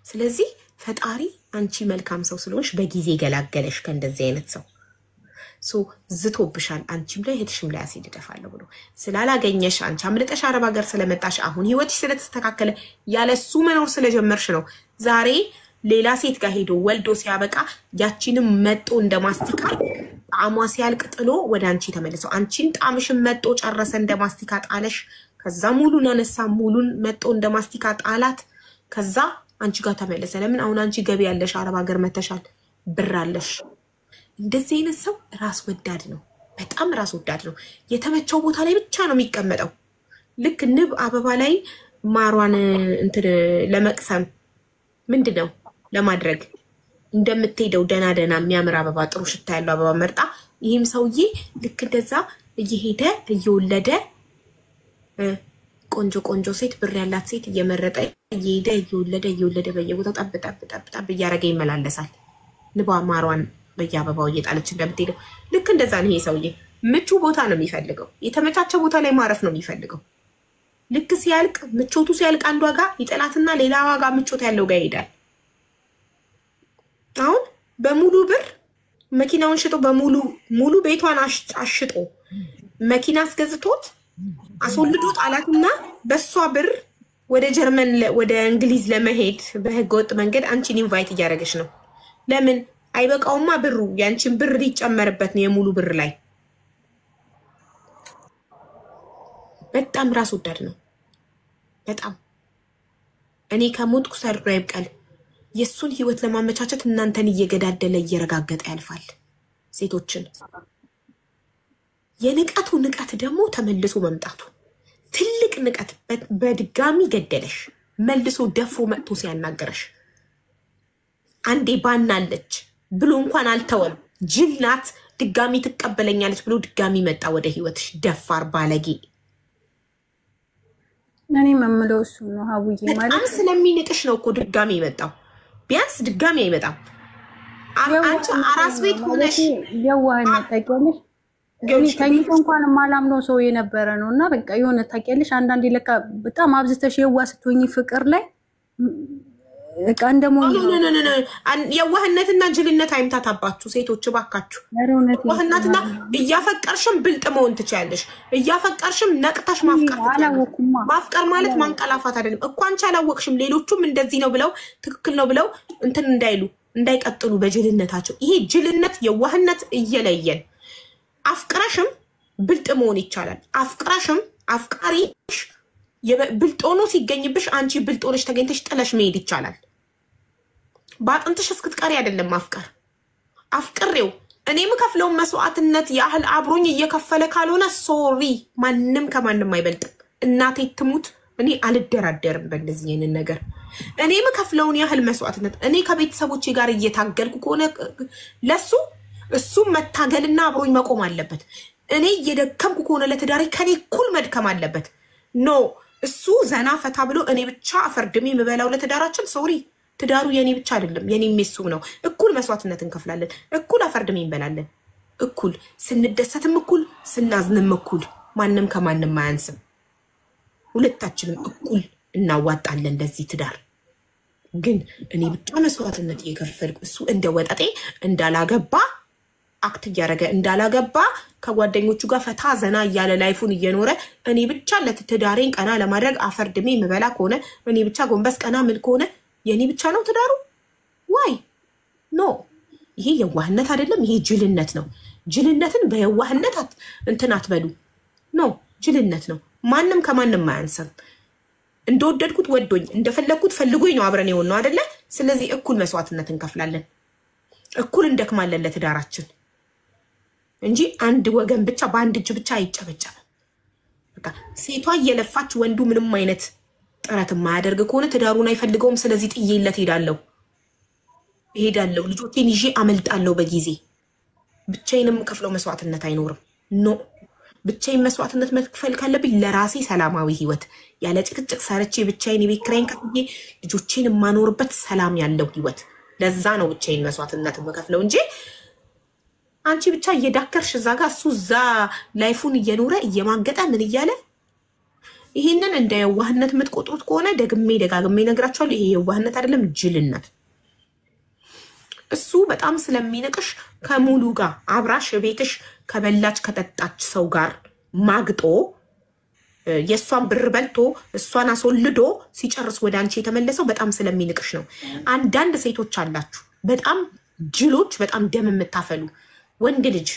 ስለዚህ ፈጣሪ አንቺ መልካም ሰው ስለሆንሽ በጊዜ ገላገለሽ ከእንደዚህ አይነት ሰው ሶ ዝቶብሻል አንቺም ላይ እህትሽም ላይ አሲድ ደፋለሁ ብሎ ስላላገኘሽ አንቺ አምልጠሽ አረብ ሀገር ስለመጣሽ አሁን ህይወትሽ ስለተስተካከለ ያለሱ መኖር ስለጀመርሽ ነው ዛሬ ሌላ ሴት ጋር ሄዶ ወልዶ ሲያበቃ ያቺንም መጦ እንደማስቲካ ጣዕሟ ሲያልቅ ጥሎ ወደ አንቺ ተመለሰው አንቺን ጣምሽን መጦ ጨረሰ እንደማስቲካ ጣለሽ ከዛ ሙሉን አነሳ ሙሉን መጦ እንደማስቲካ ጣላት ከዛ አንቺ ጋር ተመለሰ ለምን አሁን አንቺ ገቢ ያለሽ አረብ ሀገር መተሻል ብር አለሽ እንደዚህ አይነት ሰው ራስ ወዳድ ነው በጣም ራስ ወዳድ ነው የተመቸው ቦታ ላይ ብቻ ነው የሚቀመጠው ልክ ንብ አበባ ላይ ማሯን እንትን ለመቅሰም ምንድነው ለማድረግ እንደምትሄደው ደና የሚያምር አበባ ጥሩ ሽታ ያለው አበባ መርጣ ይሄም ሰውዬ ልክ እንደዛ እየሄደ እየወለደ ቆንጆ ሴት ብር ያላት ሴት እየመረጠ እየሄደ እየወለደ በየቦታው ጠብ እያረገ ይመላለሳል ንባ ማሯን በያበባው እየጣለች እንደምትሄደው ልክ እንደዛ ነው ይሄ ሰውዬ ምቹ ቦታ ነው የሚፈልገው የተመቻቸ ቦታ ላይ ማረፍ ነው የሚፈልገው ልክ ሲያልቅ ምቾቱ ሲያልቅ አንዷ ጋር ይጠላትና ሌላ ዋጋ ምቾት ያለው ጋር ይሄዳል አሁን በሙሉ ብር መኪናውን ሽጦ ሙሉ ቤቷን አሽጦ መኪና አስገዝቶት አስወልዶት አላትና በሷ ብር ወደ ጀርመን ወደ እንግሊዝ ለመሄድ በህገ ወጥ መንገድ አንቺን ኢንቫይት እያደረገሽ ነው ለምን አይበቃውማ ብሩ ያንቺን ብር ሊጨመርበት ነው የሙሉ ብር ላይ በጣም ራስ ወዳድ ነው በጣም እኔ ከሞትኩ ሰርዶ ይብቀል የሱን ህይወት ለማመቻቸት እናንተን እየገዳደለ እየረጋገጠ ያልፋል ሴቶችን የንቀቱ ንቀት ደግሞ ተመልሶ መምጣቱ ትልቅ ንቀት በድጋሚ ገደለሽ መልሶ ደፎ መጥቶ ሲያናገረሽ አንዴ ባናለች ብሎ እንኳን አልተወም ጅልናት ድጋሚ ትቀበለኛለች ብሎ ድጋሚ መጣ ወደ ህይወትሽ ደፋር ባለጌ እኔ መምለው እሱ ነው ሀቡዬ ማለት በጣም ስለሚንቅሽ ነው እኮ ድጋሚ የመጣው ቢያንስ ድጋሚ አይመጣም አንቺ አራስ ቤት ሆነሽ የዋህነት ታውቂያለሽ ከኝቶ እንኳን ማላምነው ሰው የነበረ ነውና በቃ የሆነ ታውቂያለሽ አንዳንዴ ለካ በጣም አብዝተሽ የዋ ስትሆኚ ፍቅር ላይ እቃ እንደሞኝ የዋህነትና ጅልነት አይምታታባችሁ ሴቶች ባካችሁ የዋህነትና እያፈቀርሽም ብልጥ መሆን ትችያለሽ እያፈቀርሽም ነቅታሽ ማፍቀር ማለት ማንቀላፋት አይደለም እኮ አንቺ አላወቅሽም ሌሎቹም እንደዚህ ነው ብለው ትክክል ነው ብለው እንትን እንዳይቀጥሉ በጅልነታቸው ይሄ ጅልነት የዋህነት እየለየን አፍቅራሽም ብልጥ መሆን ይቻላል አፍቅራሽም አፍቃሪሽ ብልጦኖ ሲገኝብሽ አንቺ ብልጦነሽ ተገኝተሽ ጥለሽ መሄድ ይቻላል ባጥንትሽ እስክትቀሪ አይደለም ማፍቀር አፍቅሬው እኔም ከፍለው መስዋዕትነት ያህል አብሮኝ እየከፈለ ካልሆነ ሶሪ ማንንም ከማንንም አይበልጥም እናቴ ትሙት እኔ አልደራደርም በእንደዚህ አይነት ነገር እኔም ከፍለውን ያህል መስዋዕትነት እኔ ከቤተሰቦቼ ጋር እየታገልኩ ከሆነ ለሱ እሱ መታገልና አብሮኝ መቆም አለበት እኔ እየደከምኩ ከሆነ ለትዳሬ ከኔ እኩል መድከም አለበት ኖ እሱ ዘና ፈታ ብሎ እኔ ብቻ አፈርድሜ የምበላው ለትዳራችን ሶሪ ትዳሩ የኔ ብቻ አይደለም የኔም የሱም ነው እኩል መስዋዕትነት እንከፍላለን እኩል አፈርድሜ እንበላለን እኩል ስንደሰትም እኩል ስናዝንም እኩል ማንንም ከማንንም አያንስም ሁለታችንም እኩል እናዋጣለን ለዚህ ትዳር ግን እኔ ብቻ መስዋዕትነት እየከፈልኩ እሱ እንደ ወጠጤ እንዳላገባ አክት እያደረገ እንዳላገባ ከጓደኞቹ ጋር ፈታ ዘና እያለ ላይፉን እየኖረ እኔ ብቻ ለትዳሬን ቀና ለማድረግ አፈርድሜ የምበላ ከሆነ እኔ ብቻ ጎንበስ ቀና ምን ከሆነ የኔ ብቻ ነው ትዳሩ ዋይ ኖ ይሄ የዋህነት አይደለም ይሄ ጅልነት ነው ጅልነትን በየዋህነት እንትን አትበሉ ኖ ጅልነት ነው ማንንም ከማንንም አያንስም እንደወደድኩት ወዶኝ እንደፈለኩት ፈልጎኝ ነው አብረን የሆነው አይደለ ስለዚህ እኩል መስዋዕትነት እንከፍላለን እኩል እንደክማለን ለትዳራችን እንጂ አንድ ወገን ብቻ በአንድ እጅ ብቻ አይጨበጨብም በቃ ሴቷ እየለፋች ወንዱ ምንም አይነት ጥረት ማያደርግ ከሆነ ትዳሩን አይፈልገውም ስለዚህ ጥዬለት ሄዳለሁ ልጆቼን ይዤ አመልጣለሁ በጊዜ ብቻዬንም ከፍለው መስዋዕትነት አይኖርም ኖ ብቻዬን መስዋዕትነት መክፈል ካለብኝ ለራሴ ሰላማዊ ህይወት ያለ ጭቅጭቅ ሰርቼ ብቻዬን የቤት ኪራይን ከፍዬ ልጆቼን የማኖርበት ሰላም ያለው ህይወት ለዛ ነው ብቻዬን መስዋዕትነት መከፍለው እንጂ አንቺ ብቻ እየዳከርሽ እዛ ጋር እሱ እዛ ላይፉን እየኖረ እየማገጠ ምን እያለ ይሄንን እንደ የዋህነት የምትቆጥሩት ከሆነ ደግሜ ደጋግሜ ነግራችኋለሁ ይሄ የዋህነት አይደለም ጅልነት እሱ በጣም ስለሚንቅሽ ከሙሉ ጋር አብራሽ ቤትሽ ከበላች ከጠጣች ሰው ጋር ማግጦ የሷን ብር በልቶ እሷን አስወልዶ ሲጨርስ ወደ አንቺ የተመለሰው በጣም ስለሚንቅሽ ነው። አንዳንድ ሴቶች አላችሁ በጣም ጅሎች፣ በጣም ደም የምታፈሉ ወንድ ልጅ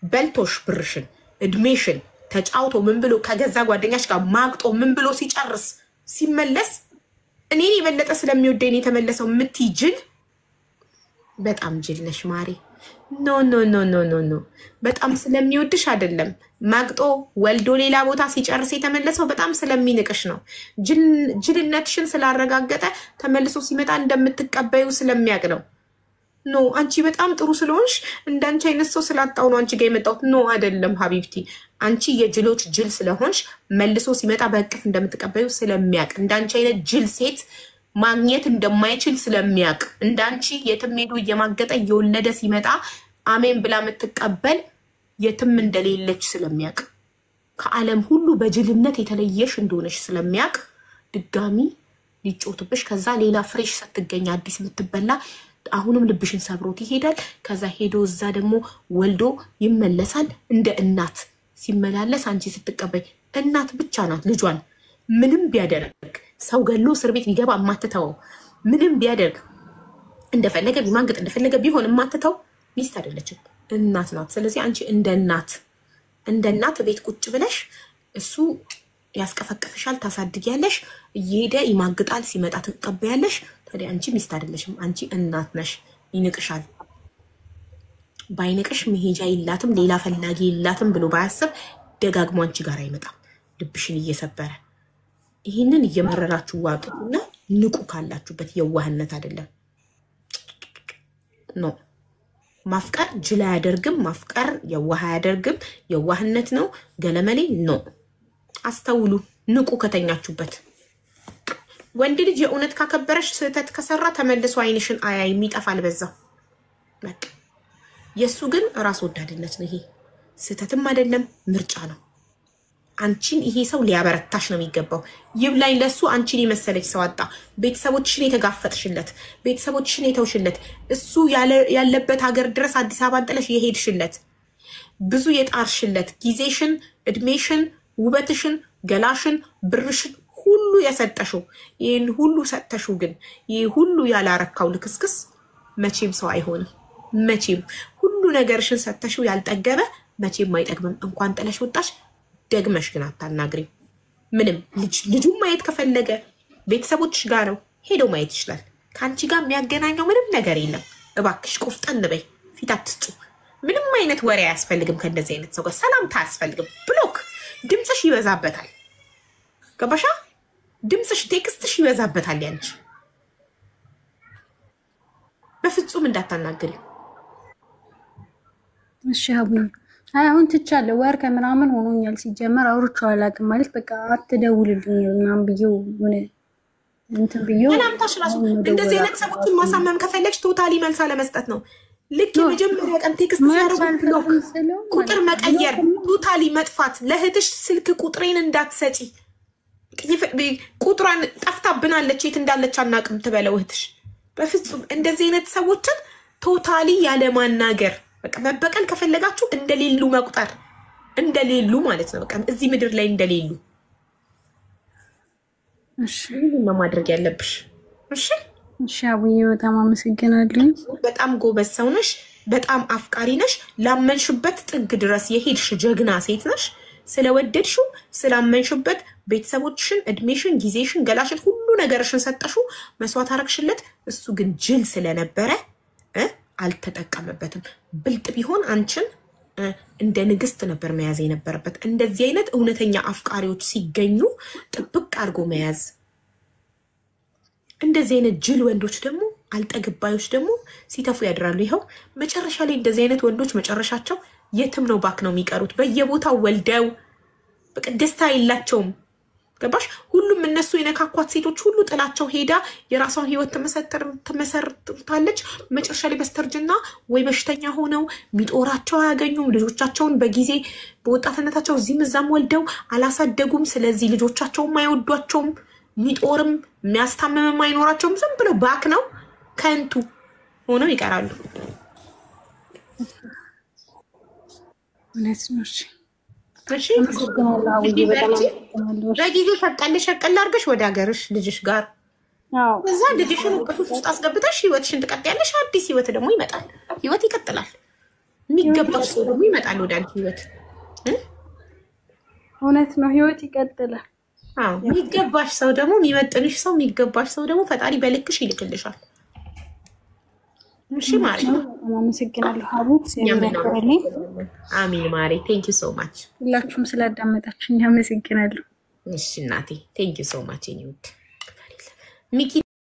በልቶሽ ብርሽን እድሜሽን ተጫውቶ ምን ብሎ ከገዛ ጓደኛሽ ጋር ማግጦ ምን ብሎ ሲጨርስ ሲመለስ እኔን የበለጠ ስለሚወደኝ የተመለሰው የምትይ ጅል በጣም ጅል ነሽ ማሪ። ኖ ኖ ኖ ኖ ኖ ኖ በጣም ስለሚወድሽ አይደለም። ማግጦ ወልዶ ሌላ ቦታ ሲጨርስ የተመለሰው በጣም ስለሚንቅሽ ነው። ጅልነትሽን ስላረጋገጠ ተመልሶ ሲመጣ እንደምትቀበዩ ስለሚያውቅ ነው። ኖ አንቺ በጣም ጥሩ ስለሆንሽ እንዳንቺ አይነት ሰው ስላጣው ነው አንቺ ጋር የመጣሁት። ኖ አይደለም ሀቢብቲ፣ አንቺ የጅሎች ጅል ስለሆንሽ መልሶ ሲመጣ በእቅፍ እንደምትቀበዩ ስለሚያውቅ፣ እንዳንቺ አይነት ጅል ሴት ማግኘት እንደማይችል ስለሚያውቅ፣ እንዳንቺ የትም ሄዶ እየማገጠ እየወለደ ሲመጣ አሜን ብላ የምትቀበል የትም እንደሌለች ስለሚያውቅ፣ ከዓለም ሁሉ በጅልነት የተለየሽ እንደሆነሽ ስለሚያውቅ ድጋሚ ሊጮትብሽ ከዛ ሌላ ፍሬሽ ስትገኝ አዲስ የምትበላ አሁንም ልብሽን ሰብሮት ይሄዳል። ከዛ ሄዶ እዛ ደግሞ ወልዶ ይመለሳል። እንደ እናት ሲመላለስ አንቺ ስትቀበይ እናት ብቻ ናት ልጇን ምንም ቢያደርግ ሰው ገሎ እስር ቤት ቢገባ ማትተው፣ ምንም ቢያደርግ እንደፈለገ ቢማንገጥ እንደፈለገ ቢሆን ማትተው ሚስት አይደለችም እናት ናት። ስለዚህ አንቺ እንደ እናት ቤት ቁጭ ብለሽ እሱ ያስቀፈቀፍሻል፣ ታሳድጊያለሽ፣ እየሄደ ይማግጣል፣ ሲመጣ ትቀበያለሽ። ታዲያ አንቺ ሚስት አይደለሽም፣ አንቺ እናት ነሽ። ይንቅሻል። ባይንቅሽ መሄጃ የላትም ሌላ ፈላጊ የላትም ብሎ ባያስብ ደጋግሞ አንቺ ጋር አይመጣም ልብሽን እየሰበረ። ይህንን እየመረራችሁ ዋጡና ንቁ ካላችሁበት። የዋህነት አይደለም ኖ ማፍቀር ጅል አያደርግም። ማፍቀር የዋህ አያደርግም። የዋህነት ነው። ገለመሌ ኖ። አስተውሉ፣ ንቁ ከተኛችሁበት። ወንድ ልጅ የእውነት ካከበረሽ ስህተት ከሰራ ተመልሶ አይንሽን አያይ፣ ይጠፋል በዛው በቃ። የሱ ግን ራስ ወዳድነት ነው። ይሄ ስህተትም አይደለም ምርጫ ነው። አንቺን ይሄ ሰው ሊያበረታሽ ነው የሚገባው። ይብላኝ ለሱ አንቺን የመሰለች ሰው አጣ። ቤተሰቦችሽን የተጋፈጥሽለት፣ ቤተሰቦችሽን የተውሽለት፣ እሱ ያለበት ሀገር ድረስ አዲስ አበባ ጥለሽ የሄድሽለት፣ ብዙ የጣርሽለት፣ ጊዜሽን፣ እድሜሽን፣ ውበትሽን፣ ገላሽን፣ ብርሽን ሁሉ የሰጠሽው፣ ይህን ሁሉ ሰጠሽው። ግን ይህ ሁሉ ያላረካው ልክስክስ መቼም ሰው አይሆንም። መቼም ሁሉ ነገርሽን ሰጠሽው ያልጠገበ መቼም አይጠግብም። እንኳን ጥለሽ ወጣሽ። ደግመሽ ግን አታናግሪ። ምንም ልጁን ማየት ከፈለገ ቤተሰቦችሽ ጋር ነው ሄዶ ማየት ይችላል። ከአንቺ ጋር የሚያገናኘው ምንም ነገር የለም። እባክሽ ቆፍጠን በይ፣ ፊት አትስጩ። ምንም አይነት ወሬ አያስፈልግም። ከእንደዚህ አይነት ሰው ጋር ሰላምታ አያስፈልግም። ብሎክ ድምፅሽ ይበዛበታል። ገባሻ? ድምፅሽ ቴክስትሽ ይበዛበታል። ያንቺ በፍጹም እንዳታናግሪ እሺ አቡኝ። አሁን ትቻለሁ። ወር ከምናምን ሆኖኛል። ሲጀመር አውርቼው አላውቅም። ማለት በቃ አትደውልልኝ ምናምን ብዬው እንትን ብዬው ሰላምታሽ ራሱ እንደዚህ አይነት ሰዎችን ማሳመም ከፈለግሽ ቶታሊ መልስ አለመስጠት ነው። ልክ የመጀመሪያ ቀን ቴክስት ሲያደርጉ ቁጥር መቀየር፣ ቶታሊ መጥፋት። ለእህትሽ ስልክ ቁጥሬን እንዳትሰጪ፣ ቁጥሯን ጠፍታብናለች የት እንዳለች አናውቅም ትበለው እህትሽ። በፍጹም እንደዚህ አይነት ሰዎችን ቶታሊ ያለማናገር። በቃ መበቀል ከፈለጋችሁ እንደሌሉ መቁጠር፣ እንደሌሉ ማለት ነው። በቃ እዚህ ምድር ላይ እንደሌሉ። እሺ ምንም ማድረግ ያለብሽ። እሺ እሺ አቡዬ በጣም አመሰግናለሁ። በጣም ጎበዝ ሰው ነሽ። በጣም አፍቃሪ ነሽ። ላመንሽበት ጥግ ድረስ የሄድሽ ጀግና ሴት ነሽ። ስለወደድሽው ስላመንሽበት ቤተሰቦችሽን፣ እድሜሽን፣ ጊዜሽን፣ ገላሽን ሁሉ ነገርሽን ሰጠሽው፣ መስዋዕት አረግሽለት። እሱ ግን ጅል ስለነበረ አልተጠቀመበትም። ብልጥ ቢሆን አንቺን እንደ ንግስት ነበር መያዝ የነበረበት። እንደዚህ አይነት እውነተኛ አፍቃሪዎች ሲገኙ ጥብቅ አድርጎ መያዝ። እንደዚህ አይነት ጅል ወንዶች ደግሞ አልጠግባዮች ደግሞ ሲተፉ ያድራሉ። ይኸው መጨረሻ ላይ እንደዚህ አይነት ወንዶች መጨረሻቸው የትም ነው፣ ባክ ነው የሚቀሩት። በየቦታው ወልደው በቃ ደስታ የላቸውም። ገባሽ? ሁሉም እነሱ የነካኳት ሴቶች ሁሉ ጥላቸው ሄዳ የራሷን ህይወት ትመሰርታለች። መጨረሻ ላይ በስተርጅና ወይ በሽተኛ ሆነው ሚጦራቸው አያገኙም። ልጆቻቸውን በጊዜ በወጣትነታቸው እዚህም እዛም ወልደው አላሳደጉም። ስለዚህ ልጆቻቸውም አይወዷቸውም። ሚጦርም የሚያስታምምም አይኖራቸውም። ዝም ብለው ባክ ነው ከንቱ ሆነው ይቀራሉ። እውነት ነው። እሺ በጊዜ ሸቀል አድርገሽ ወደ ሀገርሽ ልጅሽ ጋር እዛ ልጅሽን እቅፍ ውስጥ አስገብተሽ ህይወትሽን ትቀጥያለሽ። አዲስ ህይወት ደግሞ ይመጣል። ህይወት ይቀጥላል። የሚገባሽ ሰው ደግሞ ይመጣል ወደ አንቺ ህይወት። እውነት ነው። ህይወት ይቀጥላል። አዎ የሚገባሽ ሰው ደግሞ የሚመጥንሽ ሰው የሚገባሽ ሰው ደግሞ ፈጣሪ በልክሽ ይልክልሻል። እሺ ማሪ አመሰግናለሁ። ሀቡት ስለነበረልኝ አሚን ማሪ ቴንክ ዩ ሶ ማች። ሁላችሁም ስላዳመጣችሁኝ አመሰግናለሁ። እሺ እናቴ ቴንክ ዩ ሶ ማች። ሚኪ